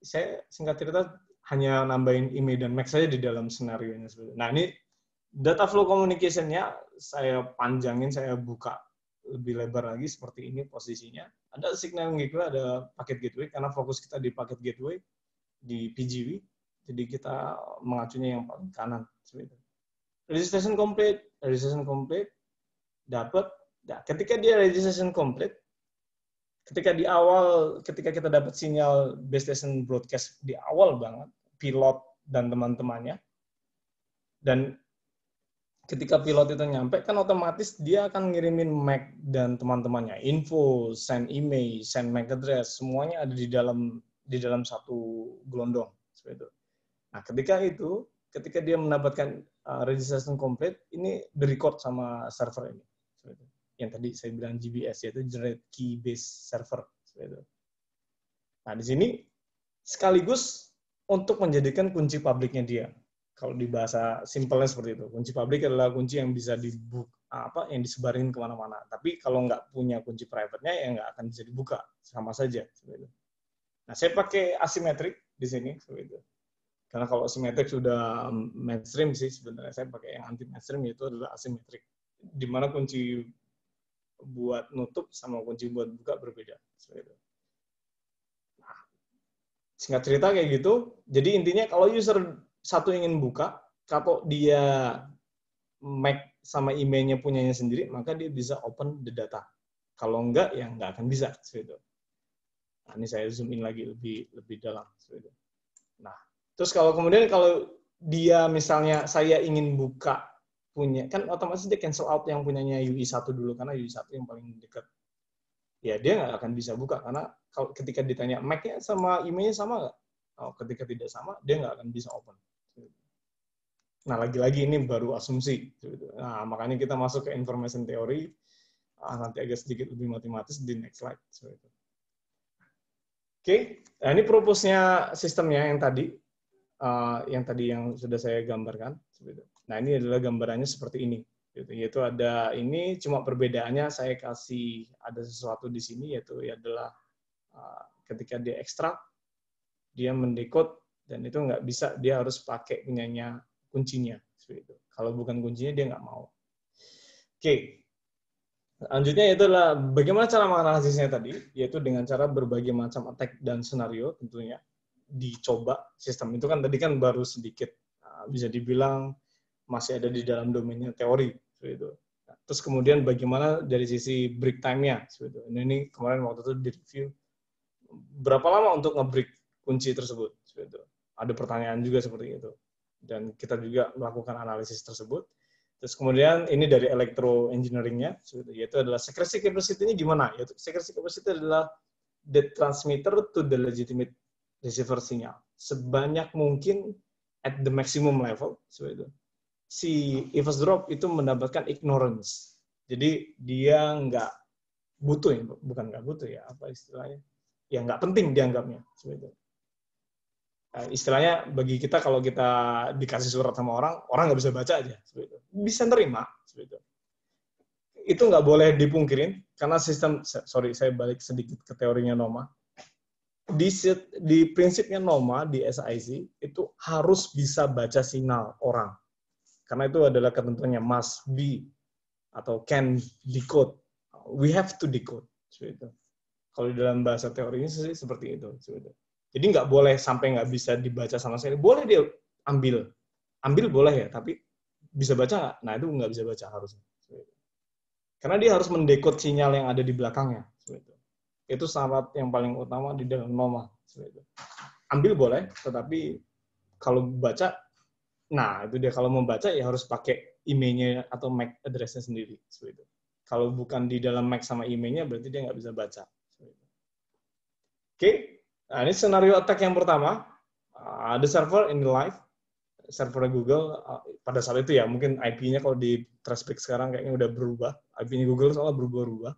Saya singkat cerita hanya nambahin email dan MAC saja di dalam senario ini. Nah ini data flow communication-nya saya panjangin, saya buka lebih lebar lagi seperti ini posisinya. Ada signaling gateway, ada paket gateway, karena fokus kita di paket gateway, di PGP, jadi kita mengacunya yang paling kanan. Registration complete, dapat. Nah, ketika dia registration complete, ketika kita dapat sinyal base station broadcast di awal banget, pilot dan teman-temannya, dan ketika pilot itu nyampe, kan otomatis dia akan ngirimin MAC dan teman-temannya, info, send email, send MAC address, semuanya ada di dalam satu gelondong. Seperti itu. Nah, ketika dia mendapatkan registration complete, ini di-record sama server ini. Seperti itu. Yang tadi saya bilang GBS, yaitu Generate Key Based Server. Seperti itu. Nah, di sini sekaligus untuk menjadikan kunci publiknya dia. Kalau di bahasa simpelnya seperti itu. Kunci publik adalah kunci yang bisa yang disebarin kemana-mana. Tapi kalau nggak punya kunci private-nya, ya nggak akan bisa dibuka. Sama saja. Seperti itu. Nah, saya pakai asymmetric di sini. Seperti itu. Karena kalau simetrik sudah mainstream sih, sebenarnya saya pakai yang anti mainstream, yaitu adalah asimetrik. Di mana kunci buat nutup sama kunci buat buka berbeda. Nah, singkat cerita kayak gitu, jadi intinya kalau user satu ingin buka, kalau dia MAC sama emailnya punyanya sendiri, maka dia bisa open the data. Kalau enggak, ya enggak akan bisa. Nah, ini saya zoom in lagi lebih dalam. Nah, terus kalau dia misalnya saya ingin buka punya, kan otomatis dia cancel out yang punyanya UI1 dulu, karena UI1 yang paling dekat. Ya, dia nggak akan bisa buka, karena ketika ditanya MAC-nya sama email-nya sama nggak? Ketika tidak sama, dia nggak akan bisa open. Nah, lagi-lagi ini baru asumsi. Nah, makanya kita masuk ke information theory, nanti agak sedikit lebih matematis di next slide. Oke, nah ini purpose-nya sistemnya yang tadi yang sudah saya gambarkan. Nah, ini adalah gambarannya seperti ini. Yaitu ada ini, cuma perbedaannya saya kasih ada sesuatu di sini, yaitu adalah ketika dia ekstrak, dia mendekode, dan itu nggak bisa, dia harus pakai punyanya kuncinya. Kalau bukan kuncinya, dia nggak mau. Oke. Selanjutnya itu adalah bagaimana cara menganalisisnya tadi, yaitu dengan cara berbagai macam attack dan skenario tentunya dicoba. Sistem itu kan tadi kan baru sedikit, bisa dibilang masih ada di dalam domainnya teori. Terus kemudian bagaimana dari sisi break time-nya. Ini kemarin waktu itu di-review, berapa lama untuk nge-break kunci tersebut. Ada pertanyaan juga seperti itu. Dan kita juga melakukan analisis tersebut. Terus kemudian ini dari electro engineering-nya, yaitu adalah secrecy capacity-nya gimana? Yaitu secrecy capacity adalah the transmitter to the legitimate receiver signal. Sebanyak mungkin at the maximum level, seperti itu. Si eavesdrop itu mendapatkan ignorance. Jadi dia nggak butuh, ya, bukan nggak butuh ya, apa istilahnya? Ya nggak penting dianggapnya, seperti itu. Istilahnya bagi kita kalau kita dikasih surat sama orang nggak bisa baca aja, seperti itu. Bisa nerima, seperti itu. Itu nggak boleh dipungkirin karena sistem, sorry saya balik sedikit ke teorinya Noma. Di prinsipnya Noma di SIC itu harus bisa baca signal orang, karena itu adalah ketentuannya must be atau can decode. We have to decode, seperti itu. Kalau di dalam bahasa teorinya sih seperti itu, seperti itu. Jadi nggak boleh sampai nggak bisa dibaca sama sekali. Boleh dia ambil boleh ya, tapi bisa baca nggak? Nah itu nggak bisa baca harusnya. Karena dia harus mendekode sinyal yang ada di belakangnya. Itu syarat yang paling utama di dalam Noma. Ambil boleh, tetapi kalau baca, nah itu dia, kalau membaca ya harus pakai emailnya atau MAC address-nya sendiri. Kalau bukan di dalam MAC sama emailnya, berarti dia nggak bisa baca. Oke. Nah, ini scenario attack yang pertama. The server in the live, server Google pada saat itu ya, mungkin IP-nya kalau di Trustpic sekarang kayaknya udah berubah. IP-nya Google soalnya berubah-ubah.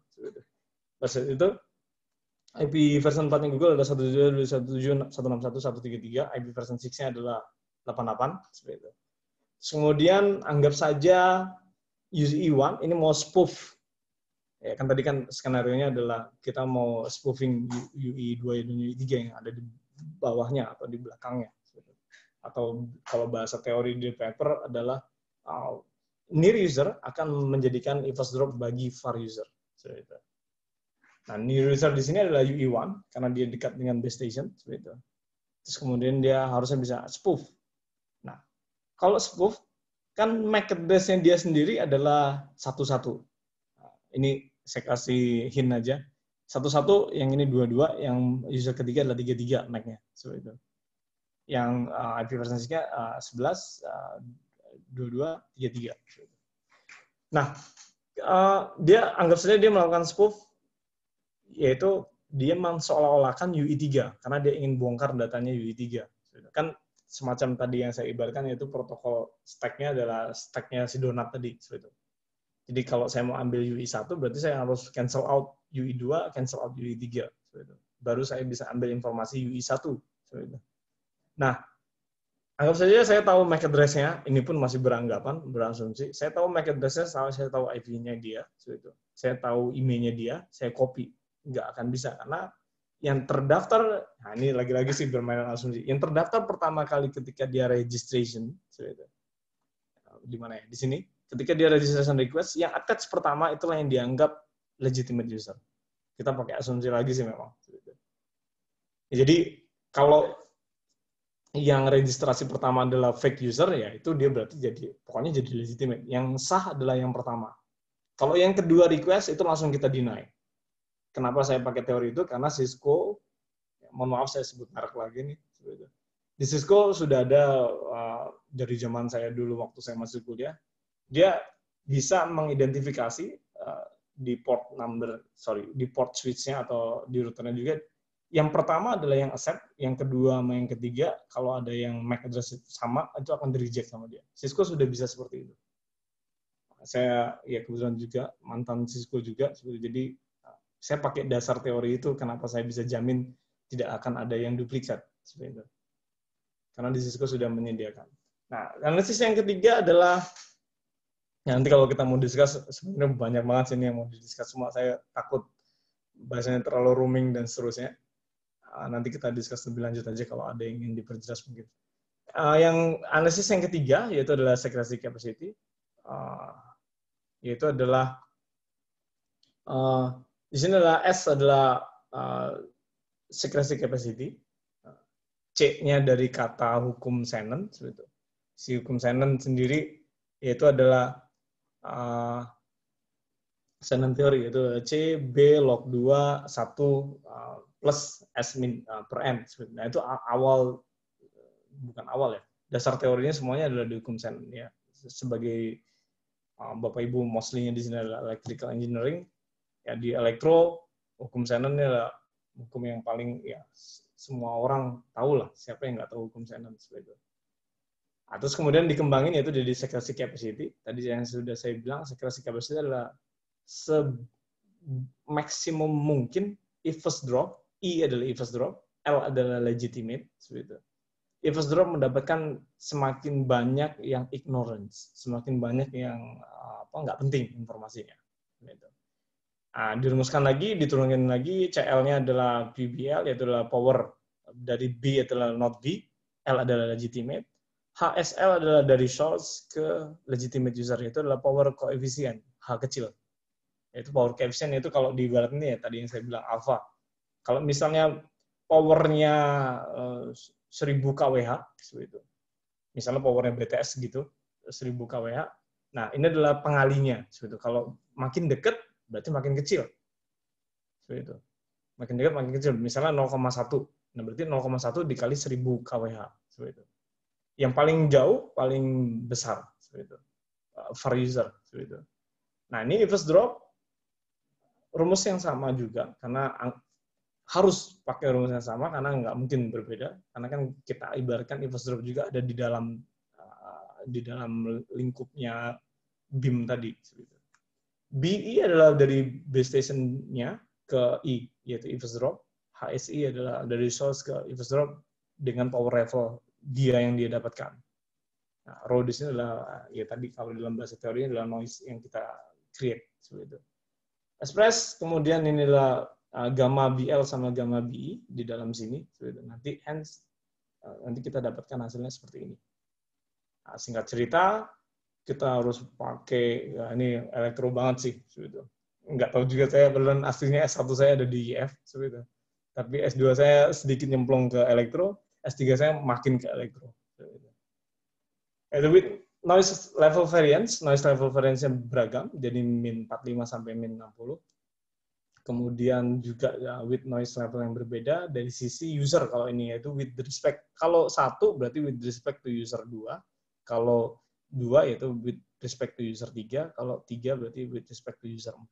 Pada saat itu, IP version 4-nya Google adalah 192.167.161.133, IP version 6-nya adalah 88, seperti itu. Kemudian anggap saja UE1 ini mau spoof. Ya, kan tadi kan skenario-nya adalah kita mau spoofing UE2 dan UE3 yang ada di bawahnya atau di belakangnya. Atau kalau bahasa teori di paper adalah near user akan menjadikan eavesdrop bagi far user. Nah, near user di sini adalah UE1 karena dia dekat dengan base station. Terus kemudian dia harusnya bisa spoof. Nah, kalau spoof kan MAC address-nya dia sendiri adalah 11. Ini saya kasih hint aja. 11, yang ini 22, yang user ketiga adalah 33 MAC-nya. Seperti itu. Yang IP version 6-nya 11, 22, 33. Nah, dia anggap saja dia melakukan spoof, yaitu dia seolah-olahkan UE3, karena dia ingin bongkar datanya UE3. Kan semacam tadi yang saya ibaratkan, yaitu protokol stack-nya adalah stack-nya si donat tadi. Seperti itu. Jadi kalau saya mau ambil UE1, berarti saya harus cancel out UE2, cancel out UE3. Baru saya bisa ambil informasi UE1. Nah, anggap saja saya tahu MAC address-nya, ini pun masih berasumsi. Saya tahu MAC address-nya, saya tahu IP-nya dia. Saya tahu email-nya dia, saya copy. Nggak akan bisa, karena yang terdaftar, nah ini lagi-lagi sih bermainan asumsi, yang terdaftar pertama kali ketika dia registration, di mana ya? Di sini. Ketika dia registration request, yang attach pertama itulah yang dianggap legitimate user. Kita pakai asumsi lagi sih memang. Jadi, kalau yang registrasi pertama adalah fake user, ya itu dia berarti pokoknya jadi legitimate. Yang sah adalah yang pertama. Kalau yang kedua request, itu langsung kita deny. Kenapa saya pakai teori itu? Karena Cisco, mohon maaf saya sebut merek lagi nih, di Cisco sudah ada dari zaman saya dulu waktu saya masih kuliah, dia bisa mengidentifikasi di port switch-nya atau di routernya juga. Yang pertama adalah yang accept, yang kedua sama yang ketiga, kalau ada yang MAC address sama, itu akan di-reject sama dia. Cisco sudah bisa seperti itu. Saya ya kebetulan juga mantan Cisco juga, jadi saya pakai dasar teori itu, kenapa saya bisa jamin tidak akan ada yang duplikat. Seperti itu. Karena di Cisco sudah menyediakan. Nah, analisis yang ketiga adalah, nanti kalau kita mau discuss, sebenarnya banyak banget sih yang mau didiscuss, semua saya takut bahasanya terlalu roaming dan seterusnya. Nanti kita discuss lebih lanjut aja kalau ada yang ingin diperjelas mungkin. Yang analisis yang ketiga, yaitu adalah secrecy capacity, yaitu adalah, di sini adalah S adalah secrecy capacity, C-nya dari kata hukum Shannon, seperti itu. Si hukum Shannon sendiri, yaitu adalah Shannon theory, yaitu C, B, log 2, 1, plus S min per N. Nah, itu bukan awal ya. Dasar teorinya semuanya adalah di hukum Shannon. Ya. Sebagai Bapak Ibu mostly di sini adalah electrical engineering. Ya di elektro, hukum Shannon ini adalah hukum yang paling ya semua orang tahu lah, siapa yang nggak tahu hukum Shannon seperti itu. Terus kemudian dikembangin yaitu jadi secrecy capacity. Tadi yang sudah saya bilang, secrecy capacity adalah maksimum mungkin Eves drop, E adalah Eves drop, L adalah legitimate, seperti itu. Eves drop mendapatkan semakin banyak yang ignorance, semakin banyak yang nggak penting informasinya. Gitu. Dirumuskan lagi, diturunkan lagi, CL-nya adalah PBL, yaitu adalah power dari B adalah not B, L adalah legitimate, HSL adalah dari source ke legitimate user, yaitu adalah power coefficient, H kecil. Yaitu power coefficient itu kalau di ibarat ini ya, tadi yang saya bilang alpha. Kalau misalnya powernya 1000 kWh, seperti itu. Misalnya powernya BTS gitu, 1000 kWh. Nah, ini adalah pengalinya, seperti itu. Kalau makin dekat, berarti makin kecil. Seperti itu. Makin dekat, makin kecil. Misalnya 0,1. Nah, berarti 0,1 dikali 1000 kWh. Seperti itu. Yang paling jauh, paling besar. Seperti itu. Per user. Seperti itu. Nah, ini Eves drop, rumus yang sama juga, karena harus pakai rumus yang sama, karena nggak mungkin berbeda. Karena kan kita ibaratkan Eves drop juga ada di dalam lingkupnya BIM tadi. Seperti itu. BE adalah dari base station-nya ke I, yaitu Eves drop. HSI adalah dari source ke Eves drop dengan power level dia yang dia dapatkan. Nah, rho di sini adalah, ya tadi kalau dalam bahasa teori adalah noise yang kita create. Seperti itu. Express, kemudian inilah gamma BL sama gamma BE di dalam sini. Seperti itu. Nanti kita dapatkan hasilnya seperti ini. Nah, singkat cerita, kita harus pakai, ya ini elektro banget sih, seperti itu. Nggak tahu juga saya, beneran aslinya S1 saya ada di IF, seperti itu. Tapi S2 saya sedikit nyemplung ke elektro, S3 saya makin ke elektro. With noise level variance-nya beragam, jadi min 45 sampai min 60. Kemudian juga ya, with noise level yang berbeda dari sisi user, kalau ini yaitu with respect, kalau 1 berarti with respect to user 2, kalau 2 yaitu with respect to user 3, kalau 3 berarti with respect to user 4.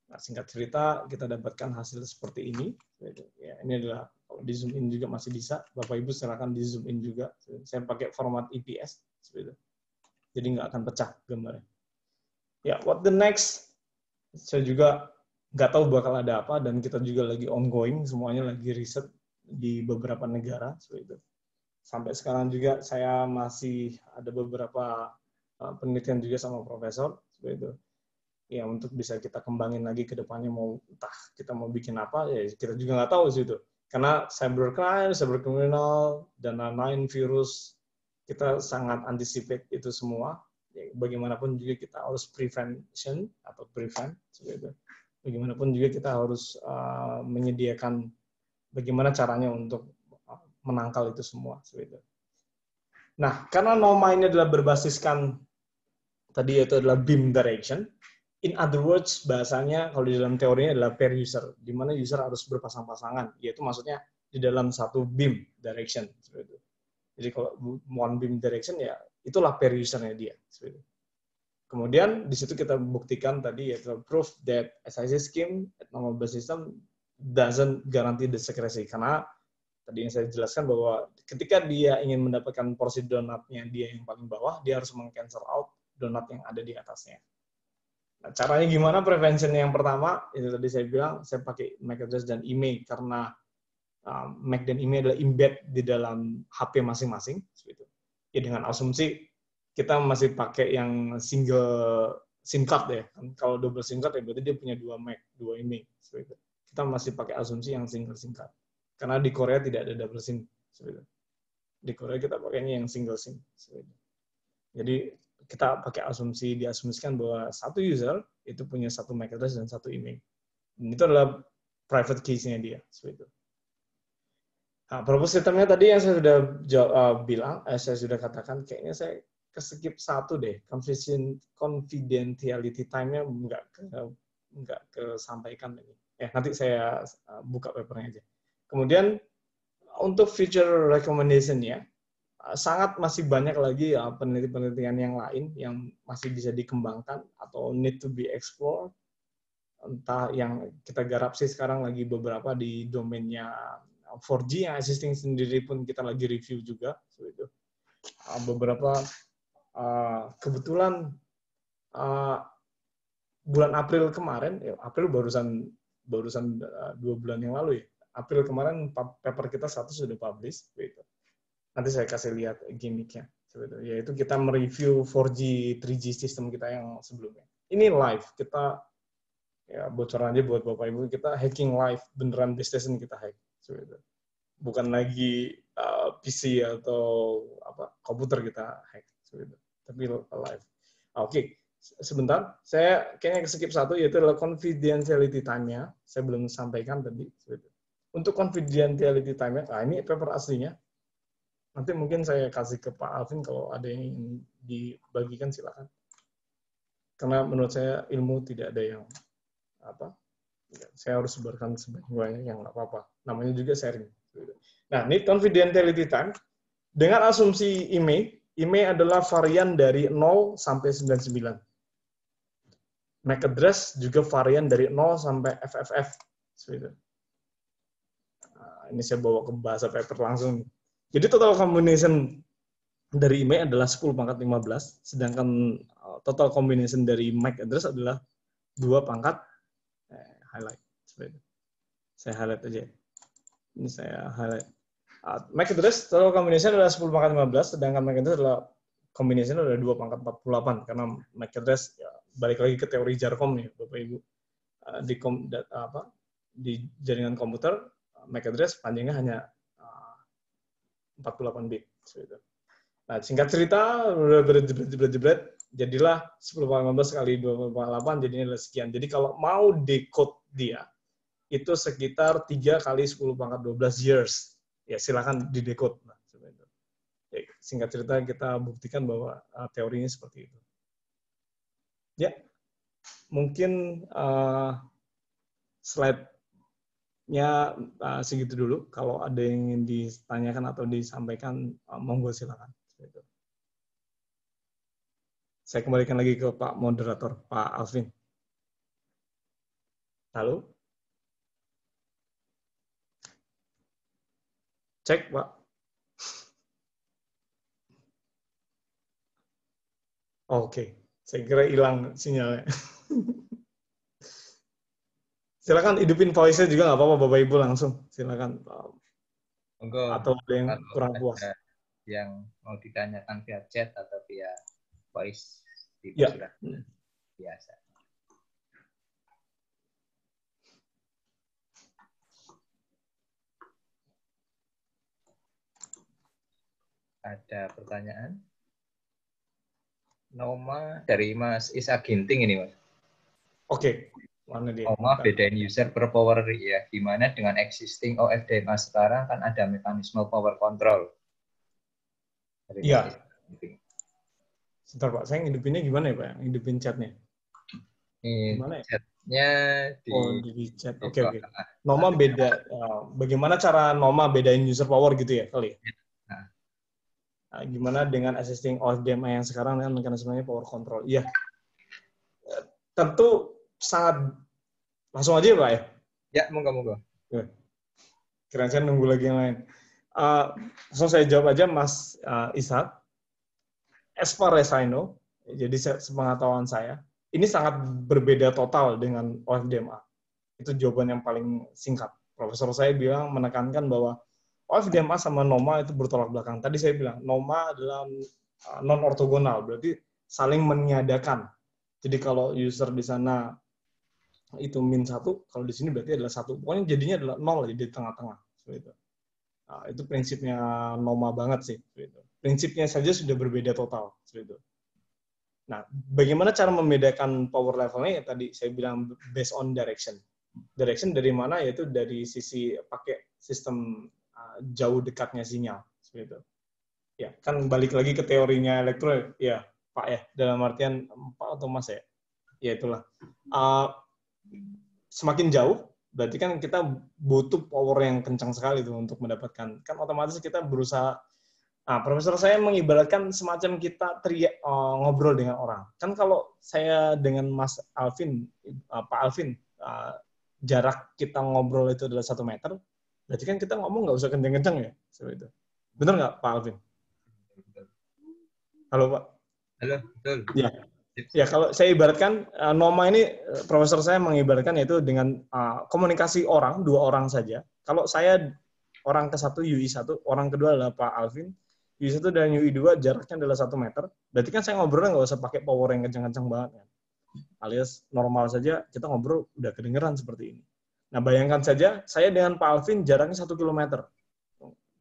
Nah, singkat cerita, kita dapatkan hasil seperti ini. Ya, ini adalah, kalau di zoom in juga masih bisa. Bapak Ibu silakan di zoom in juga. Saya pakai format EPS. Jadi nggak akan pecah gambarnya. Ya, what the next? Saya juga nggak tahu bakal ada apa, dan kita juga lagi ongoing, semuanya lagi riset di beberapa negara. Seperti itu. Sampai sekarang juga saya masih ada beberapa penelitian juga sama profesor, seperti itu. Ya, untuk bisa kita kembangin lagi ke depannya, mau entah kita mau bikin apa, ya kita juga nggak tahu sih itu. Karena cybercrime, cyberkriminal, dan lain-lain, virus, kita sangat anticipate itu semua. Ya, bagaimanapun juga kita harus prevention atau prevent, seperti itu. Bagaimanapun juga kita harus menyediakan bagaimana caranya untuk menangkal itu semua, seperti itu. Nah, karena NOMA ini adalah berbasiskan tadi yaitu adalah beam direction. In other words, bahasanya kalau di dalam teorinya adalah per user, di mana user harus berpasang-pasangan, yaitu maksudnya di dalam satu beam direction. Seperti itu. Jadi kalau one beam direction, ya itulah per usernya dia. Seperti itu. Kemudian di situ kita buktikan tadi yaitu proof that SIC scheme at normal base system doesn't guarantee the secrecy, karena tadi yang saya jelaskan bahwa ketika dia ingin mendapatkan porsi donatnya dia yang paling bawah, dia harus meng-cancel out donat yang ada di atasnya. Nah, caranya gimana prevention yang pertama? Itu tadi saya bilang, saya pakai MAC address dan email, karena MAC dan email adalah embed di dalam HP masing-masing. Ya dengan asumsi kita masih pakai yang single SIM card ya. Kalau double SIM card ya berarti dia punya 2 MAC, 2 email. Kita masih pakai asumsi yang single SIM card. Karena di Korea tidak ada double SIM. Di Korea kita pakainya yang single SIM. Jadi kita pakai asumsi, diasumsikan bahwa satu user itu punya satu MAC address dan satu email. Dan itu adalah private case-nya dia. Nah, purpose system-nya tadi yang saya sudah bilang, saya sudah katakan, kayaknya saya keskip satu deh, confidentiality time-nya nggak kesampaikan ini. Nanti saya buka papernya aja. Kemudian untuk feature recommendation-nya, sangat masih banyak lagi penelitian yang lain yang masih bisa dikembangkan atau need to be explored. Entah yang kita garap sih sekarang lagi beberapa di domainnya 4G yang existing sendiri pun kita lagi review juga. Beberapa kebetulan bulan April kemarin, April barusan 2 bulan yang lalu ya. April kemarin paper kita satu sudah publish. Gitu. Nanti saya kasih lihat gimmicknya. Yaitu kita mereview 4G, 3G sistem kita yang sebelumnya. Ini live, kita ya bocoran aja buat Bapak Ibu, kita hacking live, beneran base station kita hack. Bukan lagi PC atau komputer kita hack. Tapi live. Oke. Sebentar, saya kayaknya skip satu, yaitu adalah confidentiality time-nya. Saya belum sampaikan tadi. Untuk confidentiality time-nya, ini paper aslinya. Nanti mungkin saya kasih ke Pak Alvin kalau ada yang ingin dibagikan, silakan. Karena menurut saya ilmu tidak ada yang saya harus sebarkan sebanyak yang nggak apa-apa. Namanya juga sharing. Nah, ini confidentiality time. Dengan asumsi IMEI adalah varian dari 0 sampai 99. MAC address juga varian dari 0 sampai FFF. Nah, ini saya bawa ke bahasa paper langsung. Jadi total combination dari IMEI adalah 10⁻15, sedangkan total combination dari MAC address adalah 2⁻, highlight. Saya highlight aja. Ini saya highlight. MAC address total combination adalah 10⁻15, sedangkan MAC address adalah combination adalah 2⁻48, karena MAC address ya, balik lagi ke teori Jarkom nih, Bapak Ibu. Di jaringan komputer, MAC address panjangnya hanya 48 bit. Nah, singkat cerita, jadilah 10⁻15 kali 2⁻8, jadinya adalah sekian. Jadi kalau mau decode dia, itu sekitar 3 kali 10⁻12 years. Ya, silakan didecode. Nah, singkat cerita, kita buktikan bahwa teorinya seperti itu. Ya, mungkin slide-nya segitu dulu. Kalau ada yang ingin ditanyakan atau disampaikan, monggo silakan. Saya kembalikan lagi ke Pak Moderator, Pak Alvin. Halo? Cek, Pak. Oke. Saya kira hilang sinyalnya. Silakan hidupin voice-nya juga nggak apa-apa, Bapak Ibu langsung. Silakan. Atau ada yang kurang puas. Yang mau ditanyakan via chat atau via voice ya. Biasa. Ada pertanyaan? Noma dari Mas Isa Ginting ini, Mas. Oke. Mana dia? Noma bedain user per power ya. Gimana dengan existing OFDMA sekarang kan ada mekanisme power control. Iya. Sebentar Pak, saya ngidupinnya gimana ya Pak? Ngidupin chatnya? Gimana ya? Chatnya di chat. Oke. Noma beda. Bagaimana cara Noma bedain user power gitu ya kali ya? Nah, gimana dengan existing OFDMA yang sekarang dengan mekanismenya power control? Iya. Tentu sangat langsung aja ya Pak ya? Ya, monggo. Kira saya nunggu lagi yang lain. Langsung saya jawab aja Mas Ishak. As far as I know, jadi sepengetahuan saya, ini sangat berbeda total dengan OFDMA. Itu jawaban yang paling singkat. Profesor saya bilang menekankan bahwa OFDMA sama NOMA itu bertolak belakang. Tadi saya bilang, NOMA adalah non-ortogonal, berarti saling meniadakan. Jadi kalau user di sana itu -1, kalau di sini berarti adalah 1. Pokoknya jadinya adalah 0, jadi di tengah-tengah. Nah, itu prinsipnya NOMA banget sih. Prinsipnya saja sudah berbeda total. Nah, bagaimana cara membedakan power levelnya? Ya, tadi saya bilang based on direction. Direction dari mana? Yaitu dari sisi pakai sistem jauh dekatnya sinyal. Ya, kan balik lagi ke teorinya elektro, ya Pak ya, dalam artian Pak atau Mas ya. Ya itulah. Semakin jauh, berarti kan kita butuh power yang kencang sekali tuh untuk mendapatkan. Kan otomatis kita berusaha Nah, profesor saya mengibaratkan semacam kita ngobrol dengan orang. Kan kalau saya dengan Mas Alvin, Pak Alvin, jarak kita ngobrol itu adalah 1 meter, berarti kan kita ngomong nggak usah kenceng-kenceng ya, seperti itu. Benar nggak, Pak Alvin? Halo, Pak. Halo, betul. Ya. Ya, kalau saya ibaratkan, Noma ini, profesor saya mengibaratkan yaitu dengan komunikasi orang, 2 orang saja. Kalau saya orang ke-1, UI1, orang kedua adalah Pak Alvin, UI1 dan UI2 jaraknya adalah 1 meter, berarti kan saya ngobrolnya nggak usah pakai power yang kencang-kencang banget. Kan? Alias normal saja, kita ngobrol udah kedengeran seperti ini. Nah, bayangkan saja, saya dengan Pak Alvin jaraknya 1 kilometer.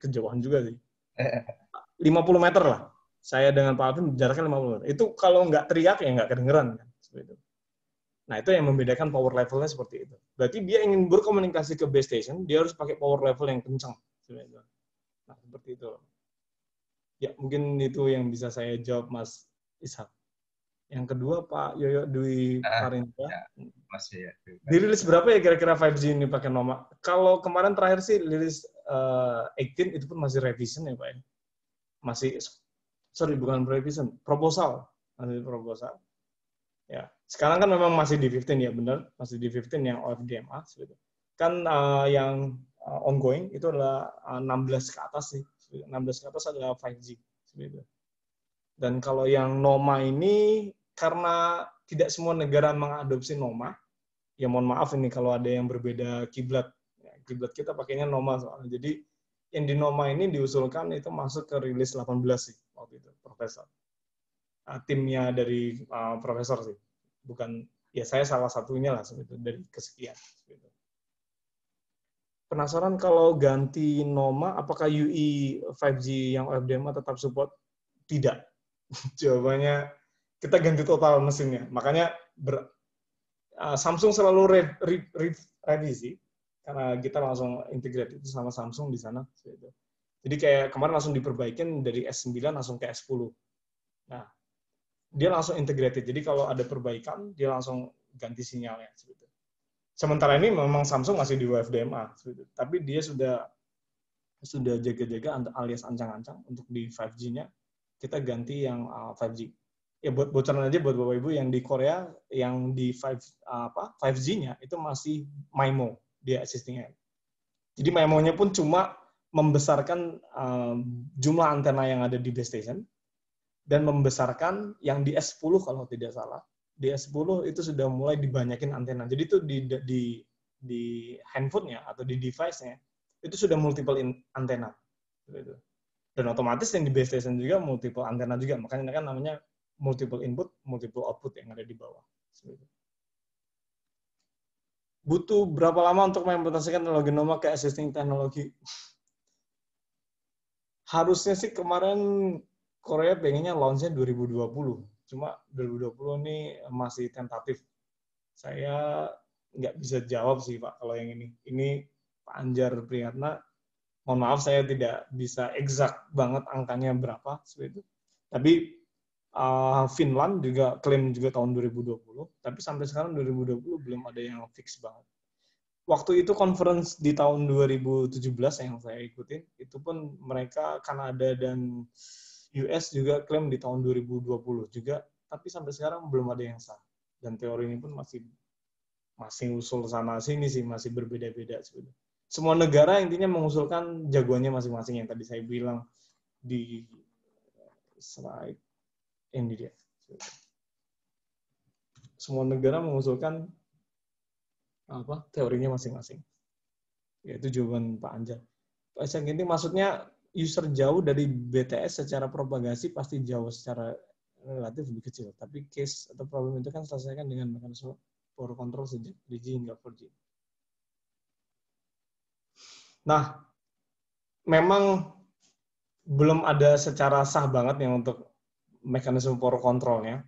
Kejauhan juga sih. 50 meter lah. Saya dengan Pak Alvin jaraknya 50 meter. Itu kalau nggak teriak, ya nggak kedengeran. Kan? Seperti itu. Nah, itu yang membedakan power levelnya seperti itu. Berarti dia ingin berkomunikasi ke base station, dia harus pakai power level yang kencang. Nah, seperti itu. Ya, mungkin itu yang bisa saya jawab, Mas Ishak. Yang kedua, Pak Yoyo Dwi Parindra. Ya, Mas ya. Dirilis berapa ya kira-kira 5G ini pakai Noma? Kalau kemarin terakhir sih rilis 18, itu pun masih revision ya, Pak. Masih, bukan revision, proposal. Masih proposal. Ya, sekarang kan memang masih di 15 ya, benar, masih di 15 yang OFDMA. Kan yang ongoing itu adalah 16 ke atas sih. 16 ke atas adalah 5G. Dan kalau yang Noma ini, karena tidak semua negara mengadopsi Noma, ya mohon maaf ini kalau ada yang berbeda kiblat. Ya, kiblat kita pakainya Noma soalnya. Jadi yang di Noma ini diusulkan itu masuk ke rilis 18 sih waktu itu, Profesor. Timnya dari Profesor sih. Bukan, ya saya salah satunya lah sebetulnya dari kesekian. Sebetulnya. Penasaran kalau ganti Noma, apakah UI 5G yang OFDMA tetap support? Tidak. Jawabannya, kita ganti total mesinnya. Makanya Samsung selalu revisi, karena kita langsung integrate itu sama Samsung di sana. Jadi kayak kemarin langsung diperbaikin dari S9 langsung ke S10. Nah, dia langsung integrated. Jadi kalau ada perbaikan, dia langsung ganti sinyalnya. Sementara ini memang Samsung masih di WFDMA, tapi dia sudah jaga-jaga alias ancang-ancang untuk di 5G-nya, kita ganti yang 5G. Ya buat bocoran aja buat Bapak Ibu yang di Korea, yang di 5G-nya itu masih MIMO, dia existing-nya. Jadi MIMO-nya pun cuma membesarkan jumlah antena yang ada di base station, dan membesarkan yang di S10 kalau tidak salah. Di S10 itu sudah mulai dibanyakin antena. Jadi itu di handphone-nya atau di device-nya itu sudah multiple antena. Dan otomatis yang di base station juga multiple antena juga. Makanya kan namanya multiple input, multiple output yang ada di bawah. Butuh berapa lama untuk mengimplementasikan teknologi Noma ke existing teknologi? Harusnya sih kemarin Korea pengennya launch-nya 2020. Cuma 2020 ini masih tentatif. Saya nggak bisa jawab sih, Pak, kalau yang ini. Ini Pak Anjar Priyatna, mohon maaf saya tidak bisa exact banget angkanya berapa. Tapi Finland juga klaim juga tahun 2020. Tapi sampai sekarang 2020 belum ada yang fix banget. Waktu itu conference di tahun 2017 yang saya ikutin, itu pun mereka Kanada dan US juga klaim di tahun 2020 juga, tapi sampai sekarang belum ada yang sah. Dan teori ini pun masih usul sana sini sih, masih berbeda-beda sebetulnya. Semua negara intinya mengusulkan jagoannya masing-masing yang tadi saya bilang di slide ini dia. Semua negara mengusulkan teorinya masing-masing. Yaitu jawaban Pak Anjar. Pak Isang ini maksudnya user jauh dari BTS secara propagasi pasti jauh secara relatif lebih kecil. Tapi case atau problem itu kan selesaikan dengan mekanisme power control sejak 3G hingga 4G. Nah, memang belum ada secara sah banget yang untuk mekanisme power controlnya.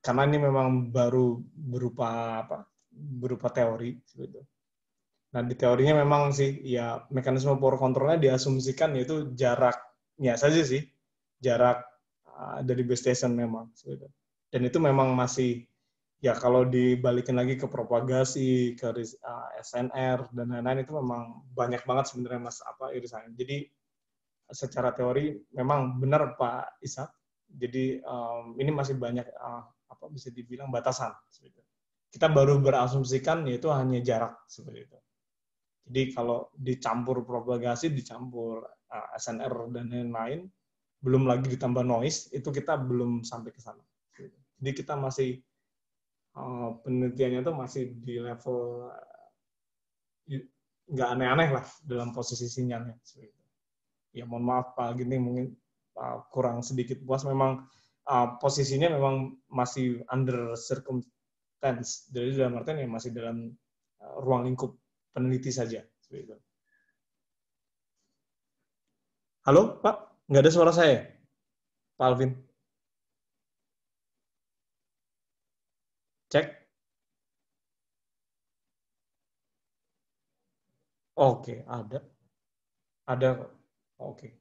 Karena ini memang baru berupa teori. Gitu. Nah, di teorinya memang sih, ya mekanisme power controlnya diasumsikan yaitu jaraknya saja sih. Jarak dari base station memang. Dan itu memang masih, ya kalau dibalikin lagi ke propagasi, ke SNR, dan lain-lain itu memang banyak banget sebenarnya irisannya. Jadi secara teori memang benar Pak Ishak. Jadi ini masih banyak apa bisa dibilang batasan. Kita baru berasumsikan yaitu hanya jarak seperti itu. Jadi kalau dicampur propagasi, dicampur SNR dan lain-lain, belum lagi ditambah noise, itu kita belum sampai ke sana. Jadi kita masih penelitiannya itu masih di level nggak aneh-aneh lah dalam posisi sinyalnya. Ya mohon maaf Pak Gini mungkin kurang sedikit puas, memang posisinya memang masih under circumstance, jadi dalam artian ya masih dalam ruang lingkup peneliti saja. Halo Pak, nggak ada suara saya, Pak Alvin. Cek. Oke, ada. Oke.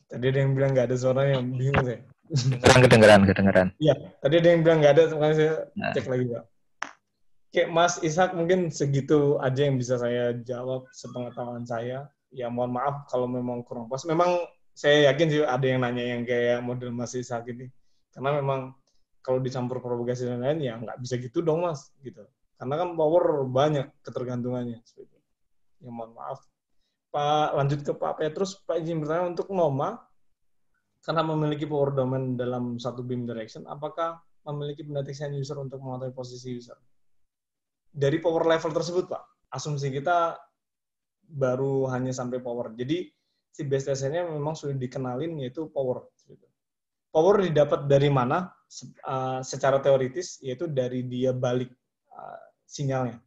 Tadi ada yang bilang nggak ada suaranya, bingung saya. Kedengeran. Iya, tadi ada yang bilang nggak ada, makanya saya cek lagi Pak. Oke, Mas Ishak, mungkin segitu aja yang bisa saya jawab sepengetahuan saya. Ya mohon maaf kalau memang kurang pas. Memang saya yakin sih ada yang nanya yang kayak model Mas Ishak ini. Karena memang kalau dicampur propagasi dan lain ya nggak bisa gitu dong Mas. Gitu. Karena kan power banyak ketergantungannya. Ya mohon maaf. Pak, lanjut ke Pak Petrus. Pak izin bertanya untuk NOMA, karena memiliki power domain dalam satu beam direction, apakah memiliki pendeteksian user untuk mengetahui posisi user? Dari power level tersebut, Pak, asumsi kita baru hanya sampai power. Jadi, si base station-nya memang sudah dikenalin, yaitu power. Power didapat dari mana? Secara teoritis, yaitu dari dia balik sinyalnya.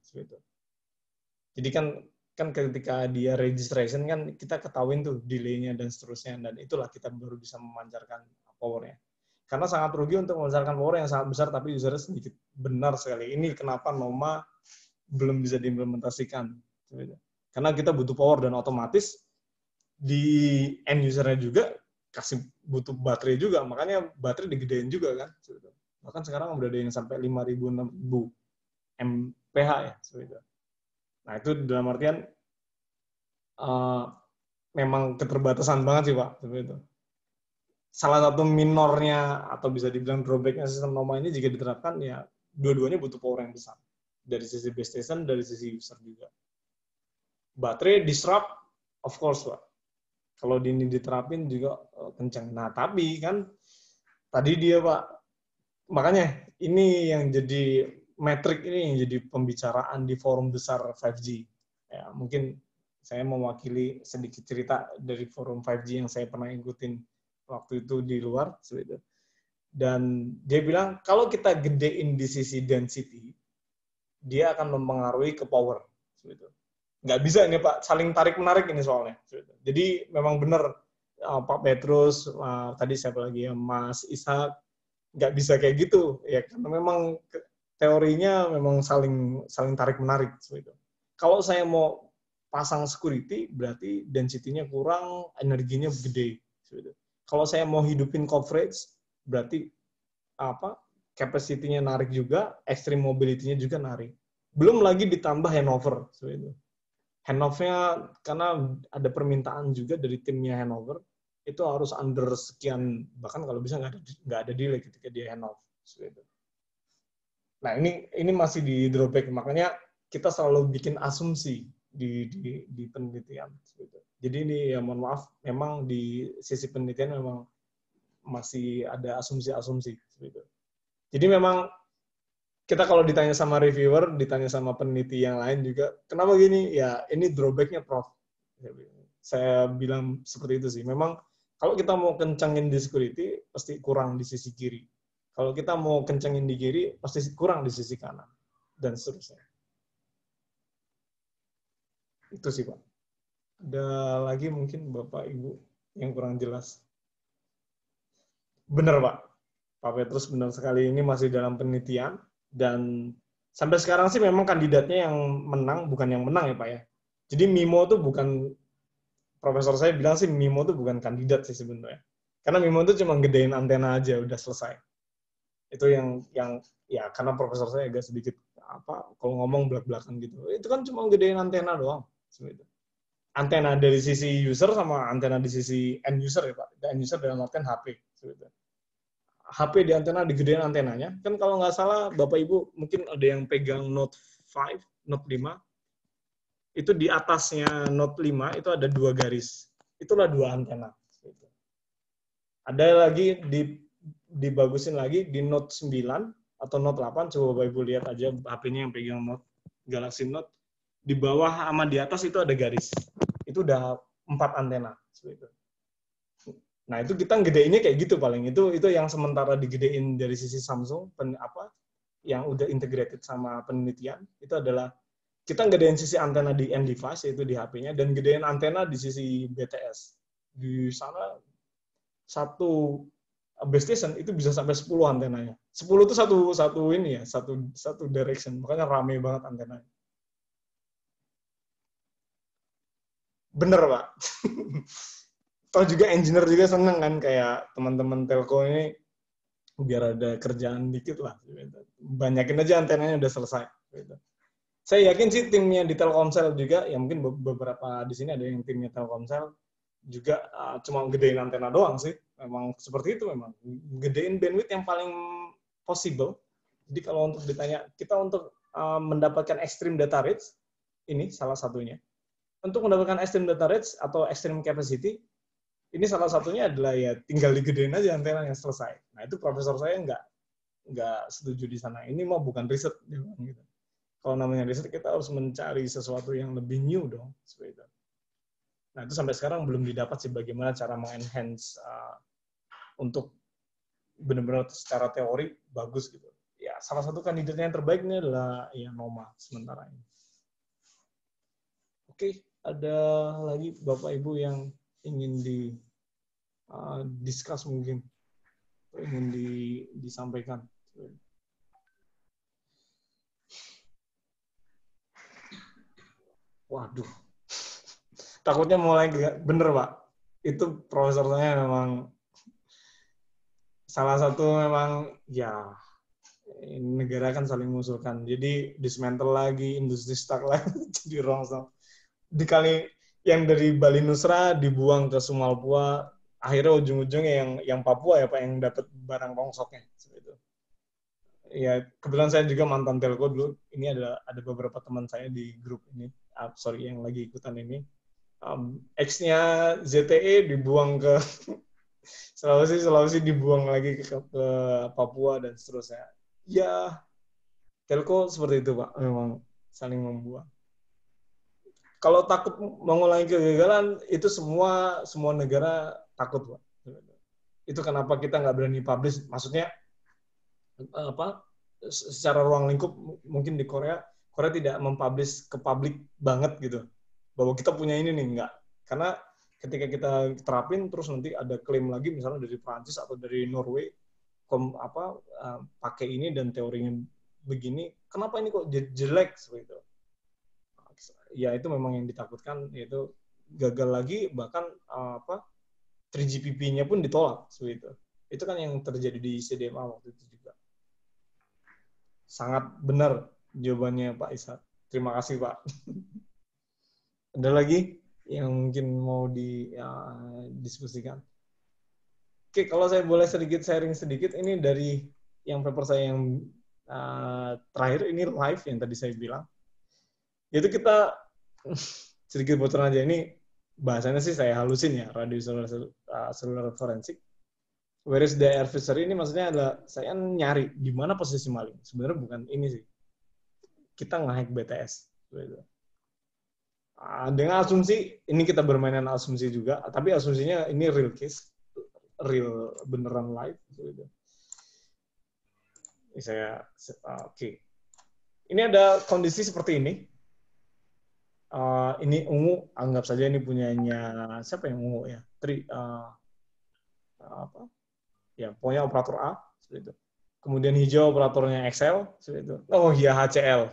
Jadi kan ketika dia registration, kan kita ketahuin tuh delay-nya dan seterusnya, dan itulah kita baru bisa memancarkan power-nya. Karena sangat rugi untuk memancarkan power yang sangat besar, tapi usernya sedikit. Benar sekali. Ini kenapa NOMA belum bisa diimplementasikan. Karena kita butuh power dan otomatis di end usernya juga kasih butuh baterai juga, makanya baterai digedein juga kan. Bahkan sekarang udah ada yang sampai 5.000 6.000 mAh ya. Nah itu dalam artian memang keterbatasan banget sih Pak. Salah satu minornya atau bisa dibilang drawbacknya sistem NOMA ini jika diterapkan ya dua-duanya butuh power yang besar. Dari sisi base station, dari sisi user juga. Baterai disrupt, of course, Pak. Kalau ini diterapin juga kencang. Nah, tapi kan tadi dia, Pak, makanya ini yang jadi metrik, ini yang jadi pembicaraan di forum besar 5G. Ya, mungkin saya mewakili sedikit cerita dari forum 5G yang saya pernah ikutin waktu itu di luar. Dan dia bilang, kalau kita gedein di sisi density, dia akan mempengaruhi ke power. Nggak bisa ini Pak, saling tarik-menarik ini soalnya. Jadi memang benar Pak Petrus, tadi siapa lagi ya, Mas Ishak, nggak bisa kayak gitu. Ya, karena memang teorinya memang saling tarik-menarik. Kalau saya mau pasang security, berarti density-nya kurang, energinya gede. Kalau saya mau hidupin coverage, berarti capacity-nya narik juga, extreme mobility-nya juga narik. Belum lagi ditambah handover. Handover-nya karena ada permintaan juga dari timnya handover, itu harus under sekian, bahkan kalau bisa nggak ada delay ketika dia handover. Nah ini masih di drawback, makanya kita selalu bikin asumsi di penelitian. Jadi ini ya mohon maaf, memang di sisi penelitian memang masih ada asumsi-asumsi. Jadi memang kita kalau ditanya sama reviewer, ditanya sama peneliti yang lain juga, kenapa gini? Ya ini drawback-nya Prof. Saya bilang seperti itu sih. Memang kalau kita mau kencangin di security, pasti kurang di sisi kiri. Kalau kita mau kencangin di kiri, pasti kurang di sisi kanan. Dan seterusnya. Itu sih Pak. Ada lagi mungkin Bapak Ibu yang kurang jelas. Benar Pak. Pak Petrus benar sekali, ini masih dalam penelitian. Dan sampai sekarang sih memang kandidatnya yang menang, bukan yang menang ya Pak ya. Jadi MIMO tuh bukan, profesor saya bilang sih MIMO tuh bukan kandidat sih sebenarnya. Karena MIMO tuh cuma gedein antena aja, udah selesai. Itu yang ya karena profesor saya agak sedikit kalau ngomong belak-belakan gitu. Itu kan cuma gedein antena doang. Sebenarnya. antena dari sisi user sama antena di sisi end user ya Pak. End user dalam artian HP. Gitu. HP di antena, digedein antenanya. Kan kalau nggak salah, Bapak Ibu mungkin ada yang pegang Note 5, Note 5. Itu di atasnya Note 5 itu ada 2 garis. Itulah 2 antena. Gitu. Ada lagi dibagusin lagi di Note 9 atau Note 8. Coba Bapak Ibu lihat aja HP-nya yang pegang Note, Galaxy Note. Di bawah sama di atas itu ada garis. Itu udah 4 antena. Gitu. Nah, itu kita ngedeinnya kayak gitu paling. Itu yang sementara digedein dari sisi Samsung yang udah integrated sama penelitian itu adalah kita gedein sisi antena di end device yaitu di HP-nya dan gedein antena di sisi BTS. Di sana satu base station itu bisa sampai 10 antenanya. 10 itu satu ini ya, satu direction. Makanya rame banget antenanya. Bener, Pak. Toh juga engineer juga seneng kan kayak teman-teman telco ini biar ada kerjaan dikit lah. Banyakin aja antenanya udah selesai. Saya yakin sih timnya di Telkomsel juga, ya mungkin beberapa di sini ada yang timnya Telkomsel juga cuma gedein antena doang sih. Memang seperti itu memang. Gedein bandwidth yang paling possible. Jadi kalau untuk ditanya, kita untuk mendapatkan extreme data rates, ini salah satunya. Untuk mendapatkan extreme data rates atau extreme capacity, ini salah satunya adalah ya tinggal digedein aja antena yang selesai. Nah itu profesor saya nggak setuju di sana. Ini mah bukan riset gitu. Kalau namanya riset kita harus mencari sesuatu yang lebih new dong, seperti itu. Nah itu sampai sekarang belum didapat sih bagaimana cara mengenhance untuk benar-benar secara teori bagus gitu. Ya salah satu kandidatnya yang terbaik ini adalah ya Noma sementara ini. Oke, ada lagi Bapak Ibu yang ingin discuss mungkin, ingin disampaikan. Waduh, takutnya mulai bener Pak. Itu profesor saya memang salah satu memang ya negara kan saling mengusulkan. Jadi dismantle lagi, industri stuck lagi, jadi rongsok. Dikali yang dari Bali Nusra dibuang ke Sumalpua, akhirnya ujung-ujungnya yang Papua ya Pak yang dapat barang rongsoknya. Seperti itu. Ya kebetulan saya juga mantan telco dulu. Ini ada beberapa teman saya di grup ini, yang lagi ikutan ini. X-nya ZTE dibuang ke Sulawesi dibuang lagi ke Papua dan seterusnya. Ya, telco seperti itu Pak, memang saling membuang. Kalau takut mengulangi kegagalan itu semua negara takut Pak. Itu kenapa kita nggak berani publish. Maksudnya secara ruang lingkup mungkin di Korea tidak mempublish ke publik banget gitu bahwa kita punya ini nih, enggak. Karena ketika kita terapin terus nanti ada klaim lagi misalnya dari Prancis atau dari Norway pakai ini dan teorinya begini, kenapa ini kok jelek seperti itu. Ya itu memang yang ditakutkan, yaitu gagal lagi, bahkan 3GPP-nya pun ditolak seperti itu. Itu kan yang terjadi di CDMA waktu itu juga. Sangat benar jawabannya Pak Ishak. Terima kasih Pak. Ada lagi yang mungkin mau didiskusikan? Oke, kalau saya boleh sharing sedikit, ini dari yang paper saya yang terakhir, ini live yang tadi saya bilang. Itu kita sedikit bocoran aja, ini bahasanya sih saya halusin ya, radio cellular forensik. Where is the air fishery ini maksudnya adalah saya nyari di mana posisi maling. Sebenarnya bukan ini sih. Kita nge-hack BTS. Dengan asumsi, ini kita bermainan asumsi juga, tapi asumsinya ini real case, real beneran live. Oke. Ini ada kondisi seperti ini. Ini ungu, anggap saja ini punyanya siapa yang ungu ya? Ya, pokoknya operator A, seperti itu. Kemudian hijau operatornya Excel, seperti itu. Oh iya, HCL.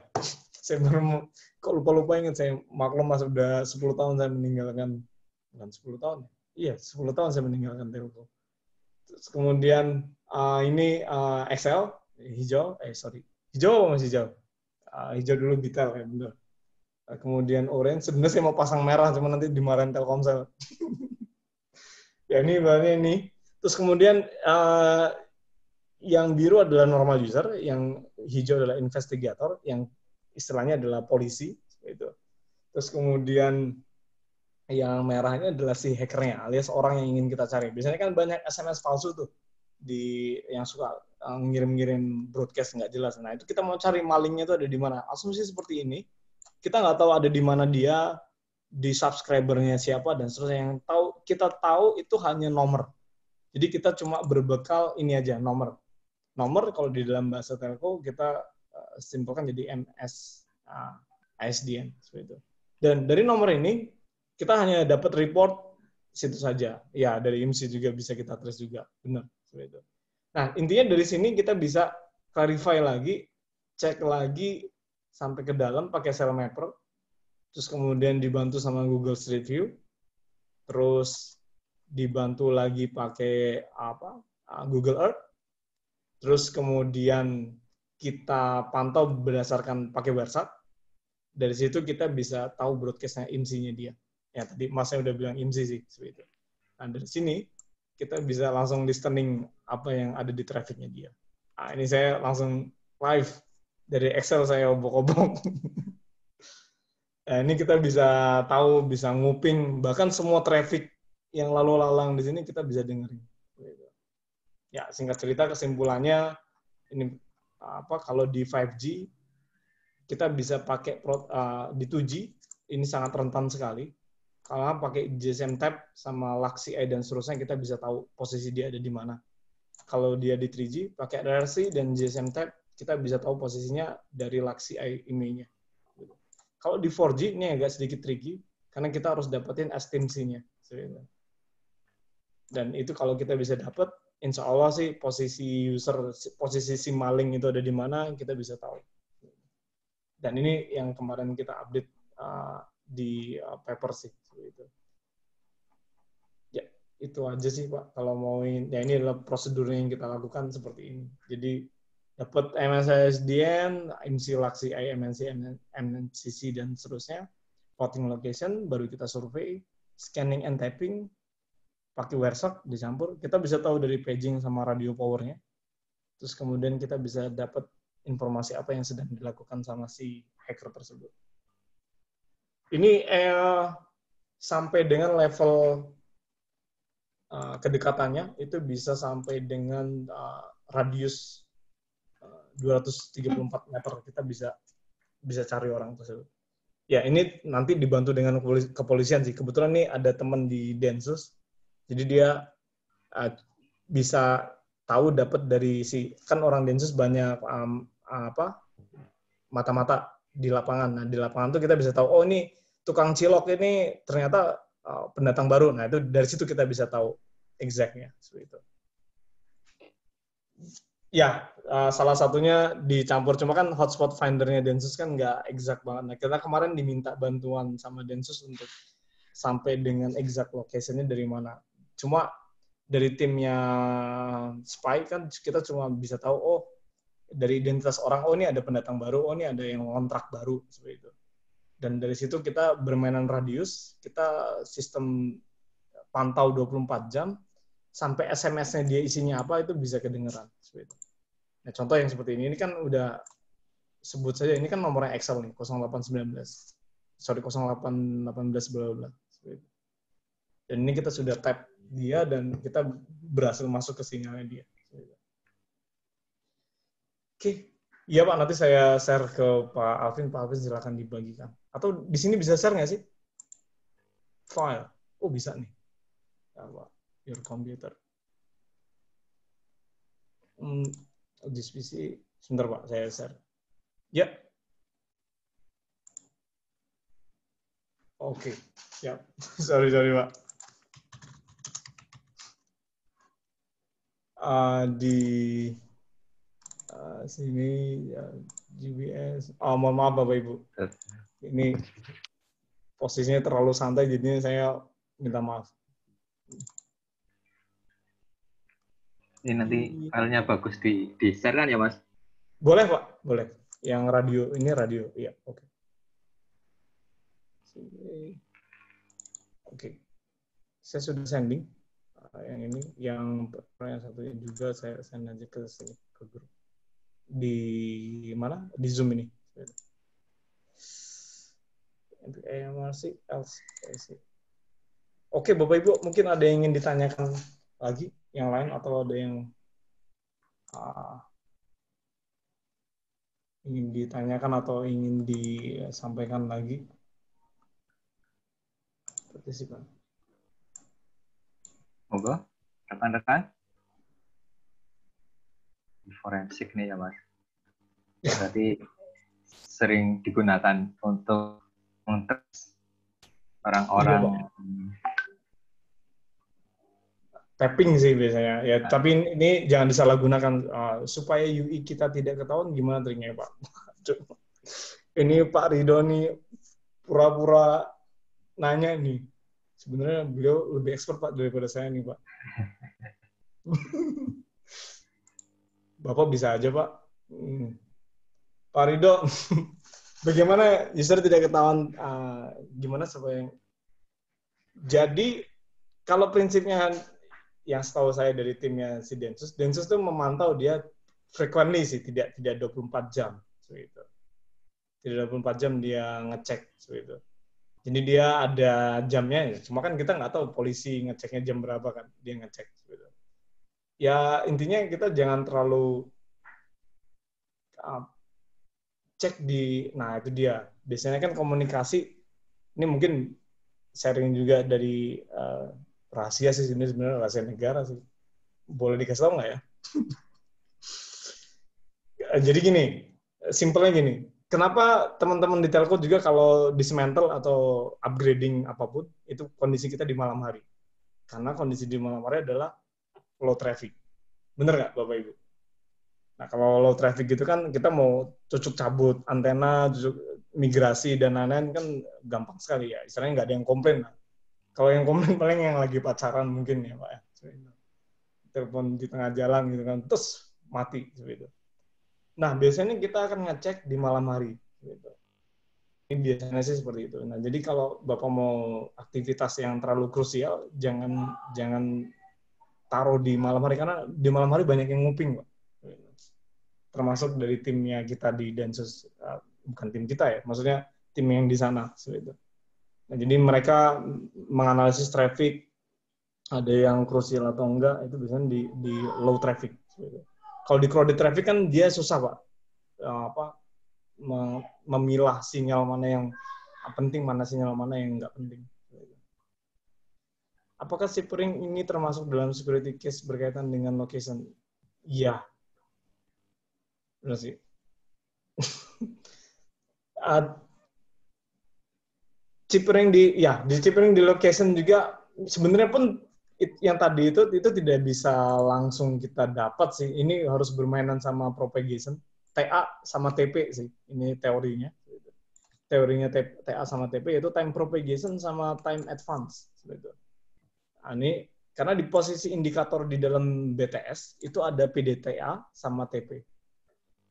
Saya baru kok lupa ingat, saya maklum mas sudah 10 tahun saya meninggalkan, bukan 10 tahun, iya 10 tahun saya meninggalkan telco. Terus kemudian ini Excel, hijau apa masih hijau? Hijau dulu detail ya benar. kemudian orange. Sebenarnya saya mau pasang merah, cuma nanti dimarahin Telkomsel. Ya ini bahannya ini. Terus kemudian yang biru adalah normal user, yang hijau adalah investigator, yang istilahnya adalah polisi. Gitu. Terus kemudian yang merahnya adalah si hackernya, alias orang yang ingin kita cari. Biasanya kan banyak SMS palsu tuh yang suka ngirim-ngirim broadcast nggak jelas. Nah itu kita mau cari malingnya itu ada di mana. Asumsi seperti ini, kita nggak tahu ada di mana dia, di subscribernya siapa dan seterusnya. Yang kita tahu itu hanya nomor. Jadi kita cuma berbekal ini aja, nomor. Nomor kalau di dalam bahasa telco kita simpelkan jadi MS ISDN seperti itu. Dan dari nomor ini kita hanya dapat report situ saja. Ya, dari IMSI juga bisa kita trace juga. Benar, seperti itu. Nah, intinya dari sini kita bisa clarify lagi, cek lagi sampai ke dalam pakai SailMapper, terus kemudian dibantu sama Google Street View, terus dibantu lagi pakai Google Earth, terus kemudian kita pantau berdasarkan pakai WhatsApp. Dari situ kita bisa tahu broadcast-nya IMSI-nya dia. Ya, tadi Mas udah bilang IMSI sih, seperti itu. Nah, dari sini kita bisa langsung listening apa yang ada di traffic-nya dia. Nah, ini saya langsung live dari Excel saya obok-obok. Nah, ini kita bisa tahu, bisa nguping, bahkan semua traffic yang lalu lalang di sini kita bisa dengerin. Ya, singkat cerita kesimpulannya ini kalau di 5G kita bisa pakai di 2G ini sangat rentan sekali. Kalau pakai GSM Tab sama LuxI dan seterusnya kita bisa tahu posisi dia ada di mana. Kalau dia di 3G pakai RRC dan GSM Tab kita bisa tahu posisinya dari LuxI emailnya. Kalau di 4G ini agak sedikit tricky karena kita harus dapetin estimasinya. Dan itu kalau kita bisa dapat, insya Allah sih posisi user, posisi si maling itu ada di mana kita bisa tahu. Dan ini yang kemarin kita update di paper sih. Gitu. Ya, itu aja sih Pak. Kalau mau ya ini adalah prosedurnya yang kita lakukan seperti ini. Jadi dapat MSISDN, IMSI, LuxI, MNCC dan seterusnya, plotting location, baru kita survei, scanning and tapping, pakai WireShark dicampur, kita bisa tahu dari paging sama radio powernya. Terus kemudian kita bisa dapat informasi apa yang sedang dilakukan sama si hacker tersebut. Ini sampai dengan level kedekatannya itu bisa sampai dengan radius 234 meter kita bisa cari orang tersebut. Ya ini nanti dibantu dengan kepolisian sih. Kebetulan nih ada teman di Densus, jadi dia bisa tahu dapat dari kan orang Densus banyak mata-mata di lapangan. Nah di lapangan tuh kita bisa tahu oh ini tukang cilok ini ternyata pendatang baru. Nah itu dari situ kita bisa tahu exactnya seperti itu. Ya, salah satunya dicampur. Cuma kan hotspot findernya Densus kan nggak exact banget. Nah, kita kemarin diminta bantuan sama Densus untuk sampai dengan exact location-nya dari mana. Cuma dari timnya spy kan kita cuma bisa tahu, oh dari identitas orang, oh ini ada pendatang baru, oh ini ada yang kontrak baru, seperti itu. Dan dari situ kita bermainan radius, kita sistem pantau 24 jam, sampai SMS-nya dia isinya apa itu bisa kedengeran. Nah, contoh yang seperti ini kan udah sebut saja ini kan nomornya Excel nih 0818 bla bla. Dan ini kita sudah tap dia dan kita berhasil masuk ke sinyalnya dia. Oke. Iya Pak, nanti saya share ke Pak Alvin. Pak Alvin silakan dibagikan. Atau di sini bisa share nggak sih? File. Oh bisa nih. Your computer. This PC. Sebentar Pak, saya share. Ya. Oke. Ya. Sorry Pak. Di sini ya, GBS. Mohon maaf Bapak Ibu. Ini posisinya terlalu santai, jadi saya minta maaf. Ini nanti filenya bagus di share kan ya Mas? Boleh Pak, boleh. Yang radio, ini radio. Iya, oke. Oke. Saya sudah sending yang ini, yang satunya juga saya send aja ke sini, ke grup. Di mana? Di Zoom ini. MRC, LC. Oke, Bapak Ibu, mungkin ada yang ingin ditanyakan lagi, yang lain, atau ada yang ingin ditanyakan atau ingin disampaikan lagi? Partisipan. Monggo, rekan-rekan. Forensik nih ya, Mas. Berarti sering digunakan untuk tes orang-orang. Tapping sih biasanya. Ya, tapi ini jangan disalahgunakan. Supaya UI kita tidak ketahuan, gimana triknya, Pak? Ini Pak Ridho nih pura-pura nanya nih. Sebenarnya beliau lebih expert, Pak, daripada saya nih, Pak. Bapak bisa aja, Pak. Pak Ridho, bagaimana user tidak ketahuan, gimana supaya... Jadi, kalau prinsipnya yang setahu saya dari timnya si Densus itu memantau dia frequently sih, tidak 24 jam. Gitu. Tidak 24 jam dia ngecek. Gitu. Jadi dia ada jamnya, cuma kan kita nggak tahu polisi ngeceknya jam berapa kan, dia ngecek. Gitu. Ya intinya kita jangan terlalu cek nah itu dia. Biasanya kan komunikasi, ini mungkin sharing juga dari rahasia sih, ini sebenarnya rahasia negara sih. Boleh dikasih tahu nggak ya? Jadi gini, simpelnya gini, kenapa teman-teman di telco juga kalau dismantle atau upgrading apapun, itu kondisi kita di malam hari. Karena kondisi di malam hari adalah low traffic. Bener nggak, Bapak Ibu? Nah, kalau low traffic gitu kan, kita mau cucuk cabut antena, cucuk migrasi, dan lain-lain kan gampang sekali ya. Istilahnya nggak ada yang komplain. Nah. Kalau yang komplain paling yang lagi pacaran mungkin ya, Pak. Telepon di tengah jalan gitu kan, terus mati. Gitu. Nah, biasanya kita akan ngecek di malam hari. Gitu. Ini biasanya sih seperti itu. Nah, jadi kalau Bapak mau aktivitas yang terlalu krusial, jangan taruh di malam hari, karena di malam hari banyak yang nguping, Pak. Termasuk dari timnya kita di Densus, bukan tim kita ya, maksudnya tim yang di sana. Gitu. Nah, jadi mereka menganalisis traffic, ada yang krusial atau enggak, itu biasanya di low traffic. Gitu. Kalau di crowded traffic kan dia susah, Pak. Memilah sinyal mana yang penting, mana sinyal mana yang enggak penting. Apakah chippering ini termasuk dalam security case berkaitan dengan location? Iya. Benar sih. Chippering di chippering di location juga sebenarnya pun yang tadi itu tidak bisa langsung kita dapat sih. Ini harus bermainan sama propagation. TA sama TP sih, ini teorinya. Teorinya TA sama TP yaitu time propagation sama time advance. Gitu. Nah, ini karena di posisi indikator di dalam BTS itu ada PDTA sama TP.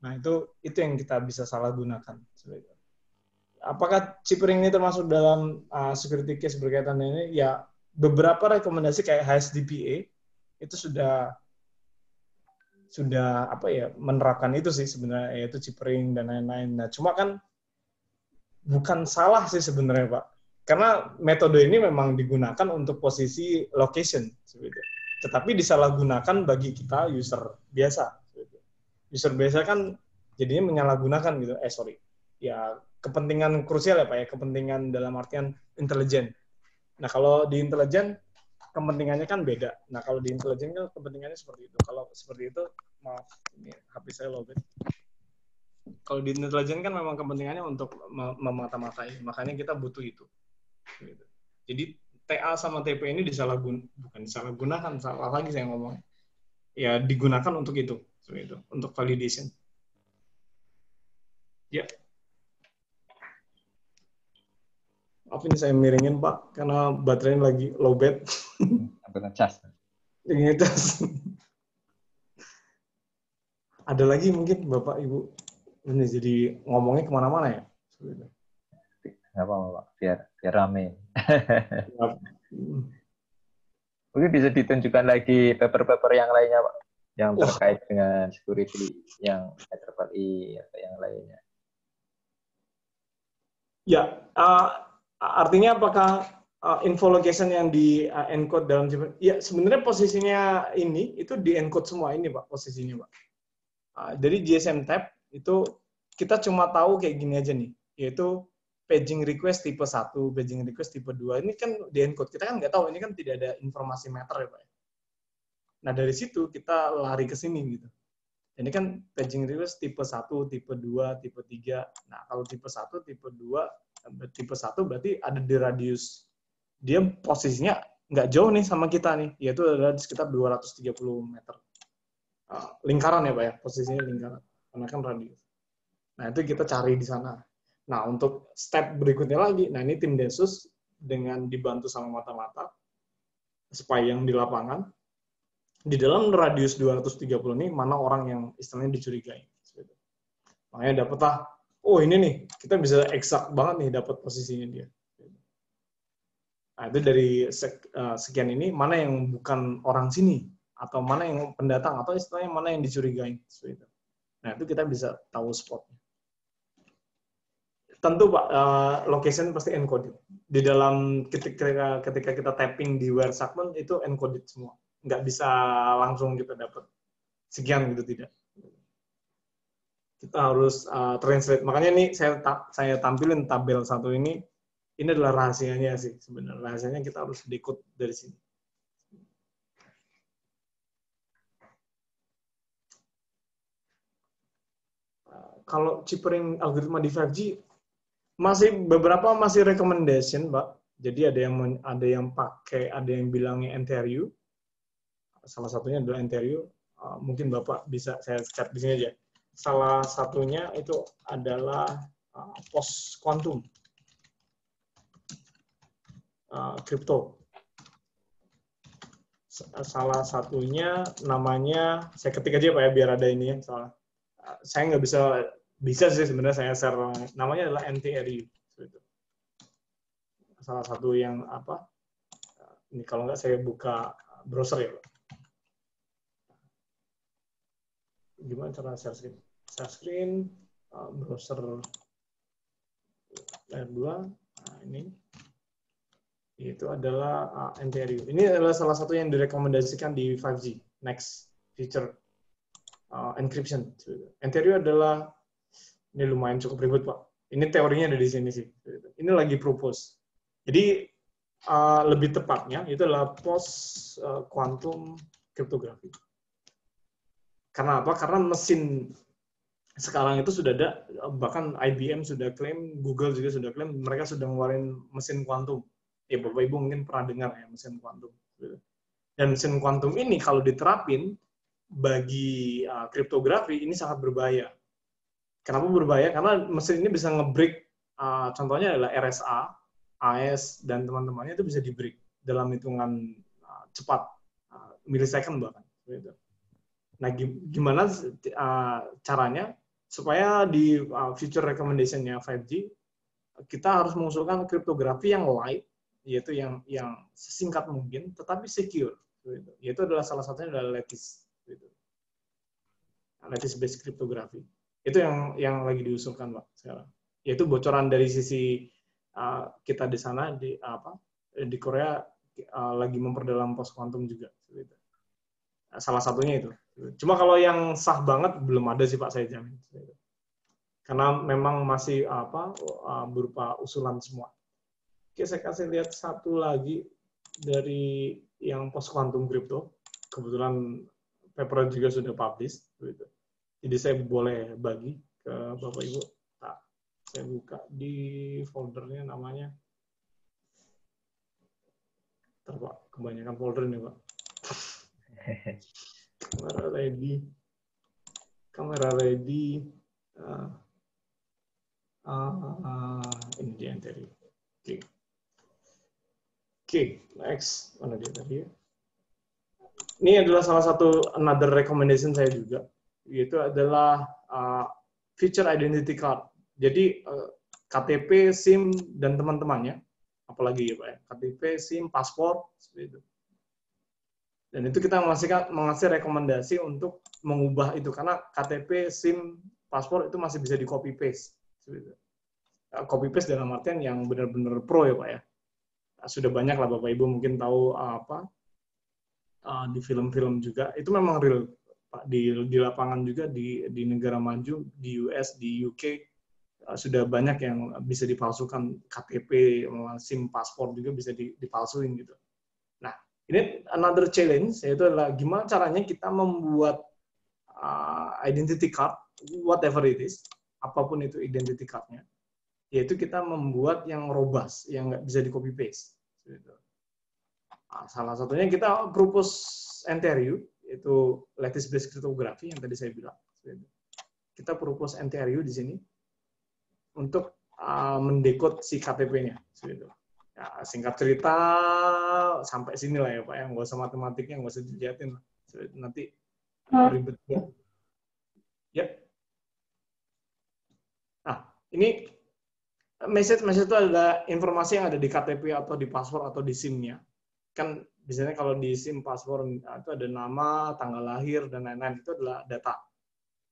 Nah itu yang kita bisa salah gunakan. Apakah chippering ini termasuk dalam security case berkaitan ini? Ya beberapa rekomendasi kayak HSDPA itu sudah menerapkan itu sih sebenarnya, yaitu chippering dan lain-lain. Nah, cuma kan bukan salah sih sebenarnya, Pak. Karena metode ini memang digunakan untuk posisi location, tetapi disalahgunakan bagi kita user biasa. User biasa kan jadinya menyalahgunakan gitu. Ya kepentingan krusial ya, Pak ya, kepentingan dalam artian intelijen. Nah, kalau di intelijen kepentingannya kan beda. Nah, kalau di intelijen kan kepentingannya seperti itu. Kalau seperti itu, maaf, ini HP saya lowbat. Kalau di intelijen kan memang kepentingannya untuk memata-matai, makanya kita butuh itu. Gitu. Jadi TA sama TP ini bukan disalahgunakan, salah lagi saya ngomong. Ya digunakan untuk itu, untuk validation. Ya. Maaf ini saya miringin, Pak, karena baterainya lagi lowbat. Sampai ngecas. Ngecas. Ada lagi mungkin Bapak Ibu, ini jadi ngomongnya kemana-mana ya. nggak apa-apa Pak. Biar rame. Ya. Mungkin bisa ditunjukkan lagi paper-paper yang lainnya Pak, yang Wah, terkait dengan security yang IEEE atau yang lainnya. ya, artinya apakah info location yang di encode dalam ya sebenarnya posisinya ini itu di encode semua ini Pak posisinya Pak. Jadi GSM tab itu kita cuma tahu kayak gini aja nih, yaitu paging request tipe 1, paging request tipe 2. Ini kan di encode. Kita kan nggak tahu, ini kan tidak ada informasi meter ya Pak. Nah dari situ kita lari ke sini gitu. Ini kan paging request tipe 1, tipe 2, tipe 3. Nah kalau tipe 1, tipe 2, tipe 1 berarti ada di radius. Dia posisinya nggak jauh nih sama kita nih, yaitu adalah sekitar 230 meter. Lingkaran ya Pak ya, posisinya lingkaran. Karena kan radius. Nah, itu kita cari di sana. Nah, untuk step berikutnya lagi, nah ini tim Densus dengan dibantu sama mata-mata, spy yang di lapangan, di dalam radius 230 ini, mana orang yang istilahnya dicurigai. Makanya dapatlah, oh ini nih, kita bisa eksak banget nih dapat posisinya dia. Nah, itu dari sekian ini, mana yang bukan orang sini, atau mana yang pendatang, atau istilahnya mana yang dicurigai. Nah, itu kita bisa tahu spotnya. Tentu Pak, location pasti encoded. Di dalam ketika kita tapping di where segment itu encoded semua. Nggak bisa langsung kita dapat sekian gitu, tidak. Kita harus translate. Makanya nih saya tampilin tabel satu ini adalah rahasianya sih sebenarnya. Rahasianya kita harus decode dari sini. Kalau chippering algoritma di 5G beberapa masih recommendation, Pak. Jadi ada yang pakai, ada yang bilangnya NTRU. Salah satunya adalah NTRU. Mungkin Bapak bisa saya chat di sini aja. Salah satunya itu adalah post quantum crypto. Salah satunya namanya, saya ketik aja Pak ya biar ada ini ya. Saya nggak bisa sih sebenarnya saya share, namanya adalah NTRU. Salah satu yang apa, ini kalau nggak saya buka browser ya Pak. Gimana cara share screen? Share screen, browser layer 2, nah ini. Itu adalah NTRU. Ini adalah salah satu yang direkomendasikan di 5G, next feature encryption. NTRU adalah, ini lumayan cukup ribet Pak. Ini teorinya ada di sini sih. Ini lagi propose. Jadi lebih tepatnya itu adalah post quantum cryptography. Karena apa? Karena mesin sekarang itu sudah ada, bahkan IBM sudah klaim, Google juga sudah klaim, mereka sudah ngeluarin mesin kuantum. Ya Bapak Ibu mungkin pernah dengar ya mesin kuantum. Dan mesin kuantum ini kalau diterapin bagi kriptografi ini sangat berbahaya. Kenapa berbahaya? Karena mesin ini bisa nge-break, contohnya adalah RSA, AES, dan teman-temannya itu bisa di-break dalam hitungan cepat, milisecond bahkan. Nah, gimana caranya supaya di future recommendation-nya 5G, kita harus mengusulkan kriptografi yang light, yaitu yang sesingkat mungkin, tetapi secure. Yaitu adalah salah satunya adalah lattice. Lattice-based cryptography. Itu yang lagi diusulkan Pak sekarang. Yaitu bocoran dari sisi kita di sana di Korea lagi memperdalam post quantum juga. Salah satunya itu. Cuma kalau yang sah banget belum ada sih Pak, saya jamin. Karena memang masih berupa usulan semua. Oke, saya kasih lihat satu lagi dari yang post quantum crypto. Kebetulan paper juga sudah publish. Jadi saya boleh bagi ke Bapak Ibu. Nah, saya buka di foldernya namanya. Ntar Pak, kebanyakan folder nih Pak. Kamera ready. Ini dia yang tadi. Oke, next. Mana dia tadi ya? Ini adalah salah satu another recommendation saya juga, yaitu adalah feature identity card. Jadi KTP, SIM, dan teman-temannya. Apalagi ya Pak ya, KTP, SIM, paspor, seperti itu. Dan itu kita mengasih rekomendasi untuk mengubah itu, karena KTP, SIM, paspor itu masih bisa di copy paste. Copy paste dalam artian yang benar-benar pro ya Pak ya. Sudah banyak lah Bapak Ibu mungkin tahu di film-film juga. Itu memang real Pak, di lapangan juga di negara maju, di US, di UK sudah banyak yang bisa dipalsukan KTP, SIM, paspor juga bisa dipalsuin gitu. Nah, ini another challenge, yaitu adalah gimana caranya kita membuat identity card, whatever it is, apapun itu identity card-nya, yaitu kita membuat yang robust, yang nggak bisa di-copy paste. Nah, salah satunya kita propose NTRU, yaitu lattice-based cryptography yang tadi saya bilang. Kita propose NTRU di sini untuk mendekode si KTP-nya. Ya, singkat cerita sampai sini lah ya Pak ya, nggak usah matematiknya, nggak usah dilihatin nanti ribet ya. Yep. Nah ini message itu adalah informasi yang ada di KTP atau di password atau di SIM-nya. Kan biasanya kalau di SIM password itu ada nama, tanggal lahir dan lain-lain, itu adalah data.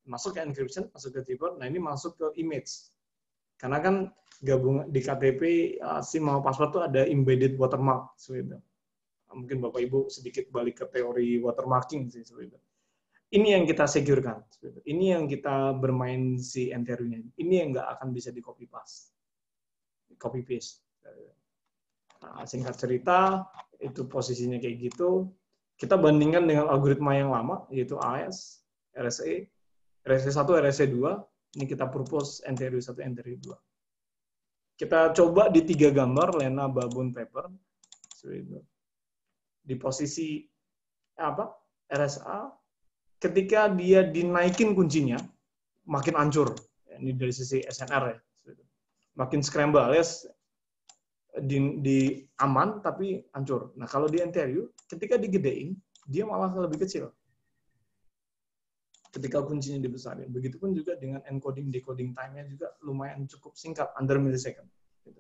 Masuk ke encryption, masuk ke keyboard, nah ini masuk ke image. Karena kan gabungan di KTP, SIM sama password itu ada embedded watermark. Seperti itu. Mungkin Bapak Ibu sedikit balik ke teori watermarking sih. Seperti itu. Ini yang kita securekan. Ini yang kita bermain si NTRU-nya. Ini yang nggak akan bisa di copy paste. Nah, singkat cerita, itu posisinya kayak gitu. Kita bandingkan dengan algoritma yang lama, yaitu AES, RSA, RSA 1, RSA 2. Ini kita propose NTRU 1, NTRU 2. Kita coba di 3 gambar, Lena, Babun, Pepper. Di posisi RSA, ketika dia dinaikin kuncinya, makin hancur. Ini dari sisi SNR ya. Makin scramble, alias di aman tapi hancur. Nah, kalau di NTRU, ketika digedein, dia malah lebih kecil. Ketika kuncinya dibesarin. Begitupun juga dengan encoding decoding time-nya juga lumayan cukup singkat, under millisecond. Gitu.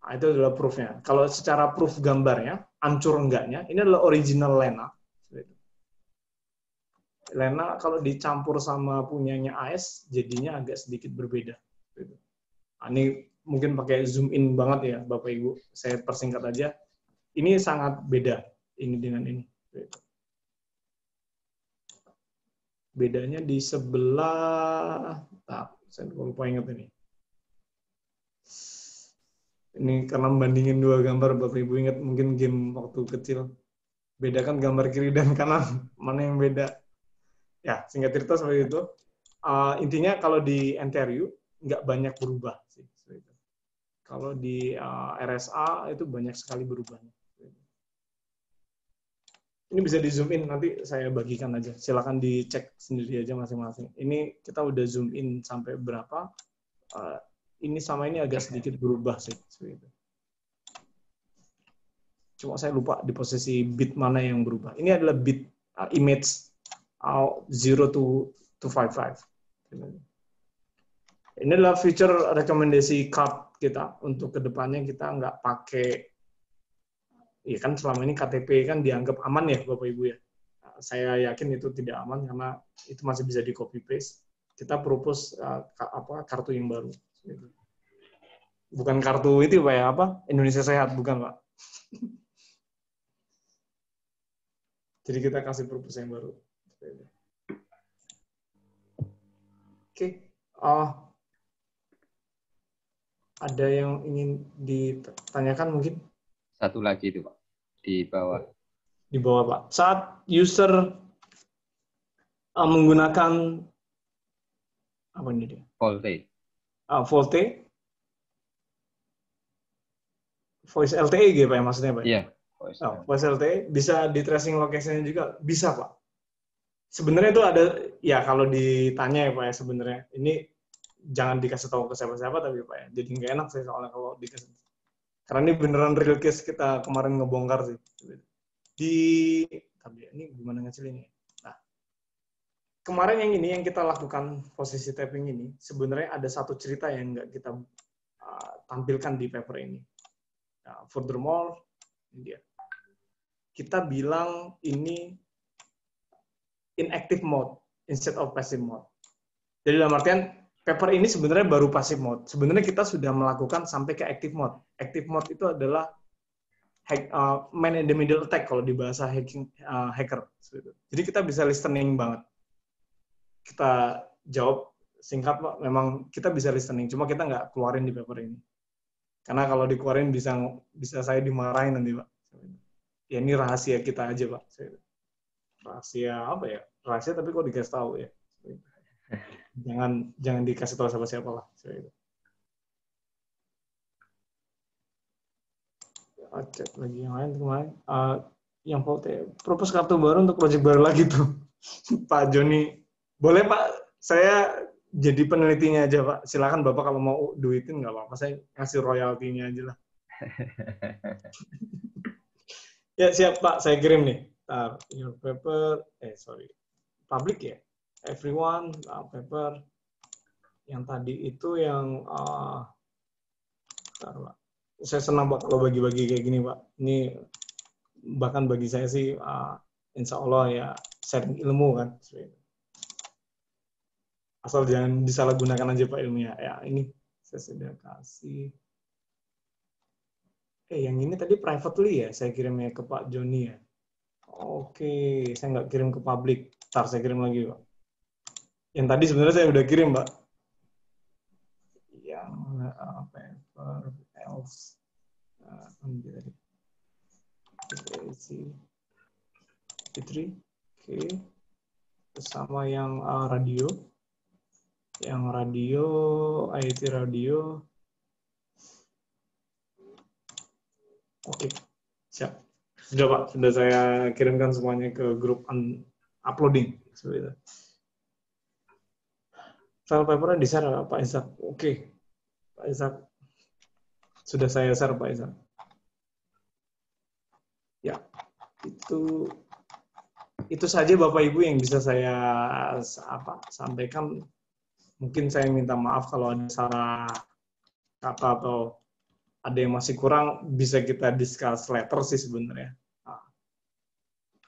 Nah, itu adalah proof-nya. Kalau secara proof gambarnya, hancur enggaknya, ini adalah original Lena. Lena kalau dicampur sama punyanya AES, jadinya agak sedikit berbeda. Nah, ini mungkin pakai zoom in banget ya, Bapak Ibu. Saya persingkat aja. Ini sangat beda, ini dengan ini. Bedanya di sebelah, saya lupa ingat ini. Ini karena membandingin 2 gambar, Bapak Ibu ingat mungkin game waktu kecil. Bedakan gambar kiri dan kanan, mana yang beda. Ya, singkat cerita seperti itu. Intinya kalau di NTRU, nggak banyak berubah. Sih, kalau di RSA, itu banyak sekali berubahnya. Ini bisa di zoom in, nanti saya bagikan aja. Silakan dicek sendiri aja masing-masing. Ini kita udah zoom in sampai berapa. Ini sama ini agak sedikit berubah sih. Cuma saya lupa di posisi bit mana yang berubah. Ini adalah bit image 0 to 55. Ini adalah feature rekomendasi card kita. Untuk kedepannya kita nggak pakai. Ya kan selama ini KTP kan dianggap aman ya Bapak Ibu ya. Saya yakin itu tidak aman karena itu masih bisa di copy paste. Kita propose kartu yang baru. Bukan kartu itu Pak ya, Indonesia Sehat, bukan Pak. Jadi kita kasih propose yang baru. Oke. Ada yang ingin ditanyakan mungkin? Satu lagi itu Pak, di bawah. Di bawah Pak. Saat user menggunakan apa ini dia? Volte. Volte. Voice LTE gitu Pak ya maksudnya Pak? Iya. Voice LTE bisa di tracing location-nya juga bisa Pak. Sebenarnya itu ada ya kalau ditanya ya Pak ya sebenarnya ini jangan dikasih tahu ke siapa-siapa tapi Pak ya. Jadi nggak enak sih soalnya kalau dikasih. Karena ini beneran real case kita kemarin ngebongkar sih. Tapi ini gimana ngecilinnya? Nah, kemarin yang ini yang kita lakukan posisi tapping ini, sebenarnya ada satu cerita yang nggak kita tampilkan di paper ini. Furthermore, dia kita bilang ini inactive mode instead of passive mode. Jadi dalam artian paper ini sebenarnya baru passive mode. Sebenarnya kita sudah melakukan sampai ke active mode. Active mode itu adalah man in the middle attack kalau di bahasa hacker. Jadi kita bisa listening banget. Kita jawab singkat, Pak. Memang kita bisa listening, cuma kita nggak keluarin di paper ini. Karena kalau dikeluarin bisa saya dimarahin nanti, Pak. Ya ini rahasia kita aja, Pak. Rahasia apa ya? Rahasia tapi kok dikasih tahu ya. Jangan dikasih tahu siapa-siapa lah. Cek lagi yang lain kemarin. Yang propose kartu baru untuk project baru lagi tuh. Pak Joni. Boleh Pak, saya jadi penelitinya aja Pak. Silakan Bapak kalau mau duitin nggak apa-apa. Saya ngasih royaltinya aja lah. Ya siap Pak, saya kirim nih. Your paper, public ya. Everyone, paper. Yang tadi itu yang, Pak. Saya senang Pak kalau bagi-bagi kayak gini Pak. Ini bahkan bagi saya sih, insya Allah ya sharing ilmu kan. Asal jangan disalahgunakan aja Pak ilmunya. Ya ini saya sudah kasih. Yang ini tadi privately ya, saya kirimnya ke Pak Joni ya. Oke, saya nggak kirim ke publik. Ntar saya kirim lagi Pak. Yang tadi sebenarnya saya udah kirim Pak. Yang paper else. Fitri, oke. Sama yang radio. Yang radio, IT radio. Oke, siap. Sudah Pak, sudah saya kirimkan semuanya ke grup uploading. Seperti itu. File papernya di-share Pak Ishak. Oke, Pak Ishak. Sudah saya share Pak Ishak. Ya, itu saja Bapak Ibu yang bisa saya sampaikan. Mungkin saya minta maaf kalau ada salah kata atau ada yang masih kurang, bisa kita discuss later sih sebenarnya.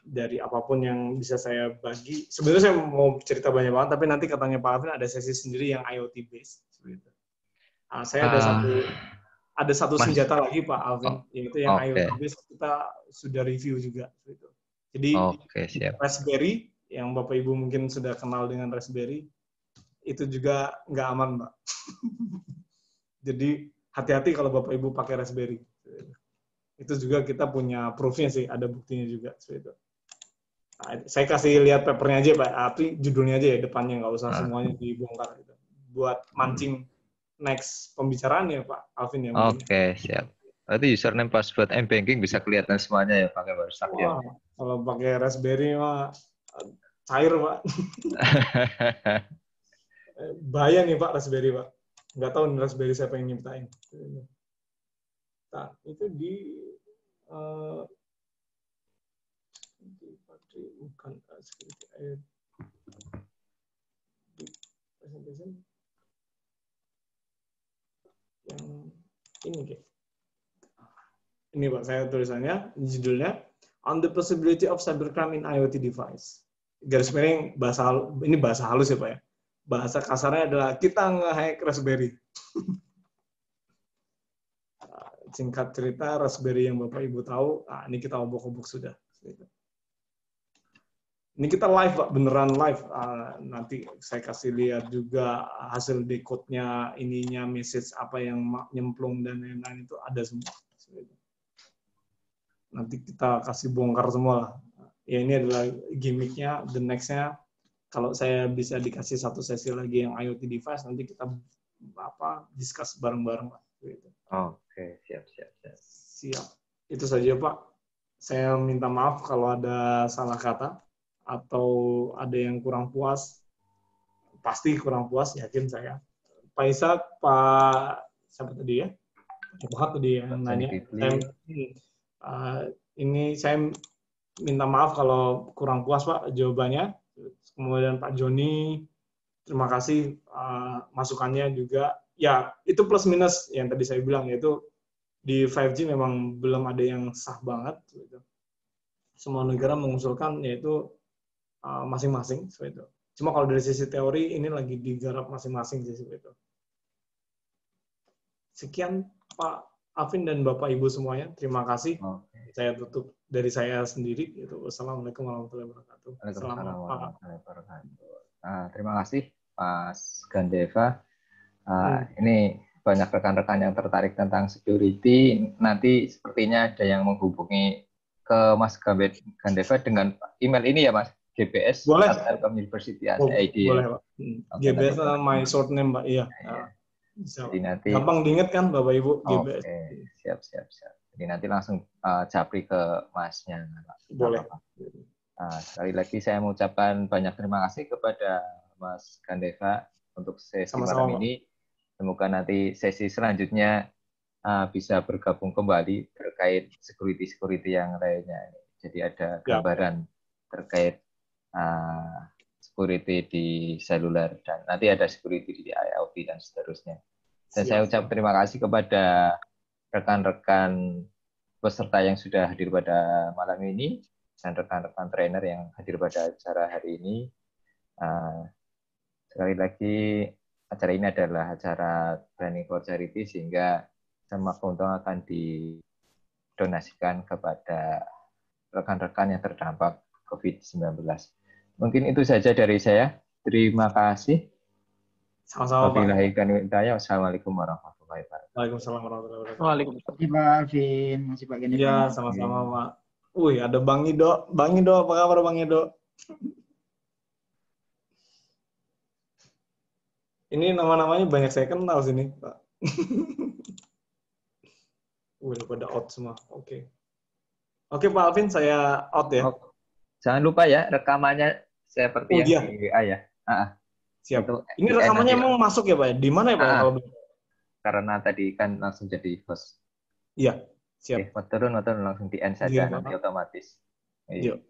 Dari apapun yang bisa saya bagi. Sebenarnya saya mau cerita banyak banget, tapi nanti katanya Pak Alvin ada sesi sendiri yang IoT based. Saya ada satu senjata lagi Pak Alvin, yaitu yang IoT based kita sudah review juga. Jadi Raspberry, yang Bapak Ibu mungkin sudah kenal dengan Raspberry, itu juga nggak aman Pak. Jadi hati-hati kalau Bapak Ibu pakai Raspberry. Itu juga kita punya proof-nya sih, ada buktinya juga. Nah, saya kasih lihat papernya aja Pak, tapi judulnya aja ya, depannya nggak usah semuanya dibongkar. Gitu. Buat mancing next pembicaraan ya Pak Alvin ya. Oke, siap. Berarti username password M-Banking bisa kelihatan semuanya ya pakai WhatsApp ya. Kalau pakai Raspberry mah cair Pak. Bahaya nih Pak Raspberry Pak. Nggak tahu nih Raspberry siapa yang nyiptain. Nah, itu di bukan di presentation yang ini kayak. Ini Pak, saya tulisannya, judulnya On the Possibility of Cybercrime in IoT Device. Garis miring ini bahasa halus ya Pak ya. Bahasa kasarnya adalah kita nge-hack Raspberry. Singkat cerita, Raspberry yang Bapak Ibu tahu, ini kita obok-obok sudah. Ini kita live, Pak, beneran live. Nanti saya kasih lihat juga hasil decode-nya, ininya, message apa yang nyemplung dan lain-lain itu ada semua. Nanti kita kasih bongkar semua lah. Ya ini adalah gimmick-nya, the next-nya. Kalau saya bisa dikasih satu sesi lagi yang IoT device, nanti kita discuss bareng-bareng lah. Gitu. Oke, siap. Siap. Itu saja Pak. Saya minta maaf kalau ada salah kata atau ada yang kurang puas. Pasti kurang puas, yakin saya. Pak Ishak, Pak siapa tadi ya? Pak tadi yang nanya. Ini saya minta maaf kalau kurang puas Pak jawabannya. Kemudian Pak Joni, terima kasih masukannya juga. Ya, itu plus minus yang tadi saya bilang, yaitu di 5G memang belum ada yang sah banget. Gitu. Semua negara mengusulkan yaitu masing-masing. Gitu. Cuma kalau dari sisi teori, ini lagi digarap masing-masing sih. Gitu. Sekian Pak Alvin dan Bapak Ibu semuanya. Terima kasih. Oke. Saya tutup dari saya sendiri. Gitu. Wassalamualaikum warahmatullahi wabarakatuh. Waalaikumsalam warahmatullahi wabarakatuh. Terima kasih Mas Gandeva. Ini banyak rekan-rekan yang tertarik tentang security. Nanti sepertinya ada yang menghubungi ke Mas Gandeva dengan email ini ya Mas, gbs boleh. Telkom University ID. Boleh Pak. GBS my short name Pak. Iya. Jadi nanti gampang diingat kan Bapak Ibu GBS. Siap. Jadi nanti langsung japri ke Masnya. Boleh. Sekali lagi saya mengucapkan banyak terima kasih kepada Mas Gandeva untuk sesi malam ini. Semoga nanti sesi selanjutnya bisa bergabung kembali terkait security yang lainnya. Jadi ada gambaran terkait security di seluler dan nanti ada security di IoT dan seterusnya. Dan saya ucap terima kasih kepada rekan-rekan peserta yang sudah hadir pada malam ini dan rekan-rekan trainer yang hadir pada acara hari ini. Sekali lagi, acara ini adalah acara Planning for Charity sehingga semua keuntungan akan didonasikan kepada rekan-rekan yang terdampak COVID-19. Mungkin itu saja dari saya. Terima kasih. Sama-sama Pak. Wassalamualaikum warahmatullahi wabarakatuh. Waalaikumsalam warahmatullahi wabarakatuh. Waalaikumsalam. Terima kasih Pak Alvin. Masih Pak Gandhi. Iya, sama-sama Pak. Ada Bang Ido. Bang Ido, apa kabar Bang Ido? Ini nama-namanya banyak saya kenal sini, Pak. Udah pada out semua. Oke, Pak Alvin, saya out ya. Jangan lupa ya, rekamannya seperti yang di WA ya. Siap. Ini rekamannya emang masuk ya, Pak? Di mana ya, Pak? Kalau karena tadi kan langsung jadi host. Iya, siap. Turun langsung di end saja, nanti otomatis. Iya.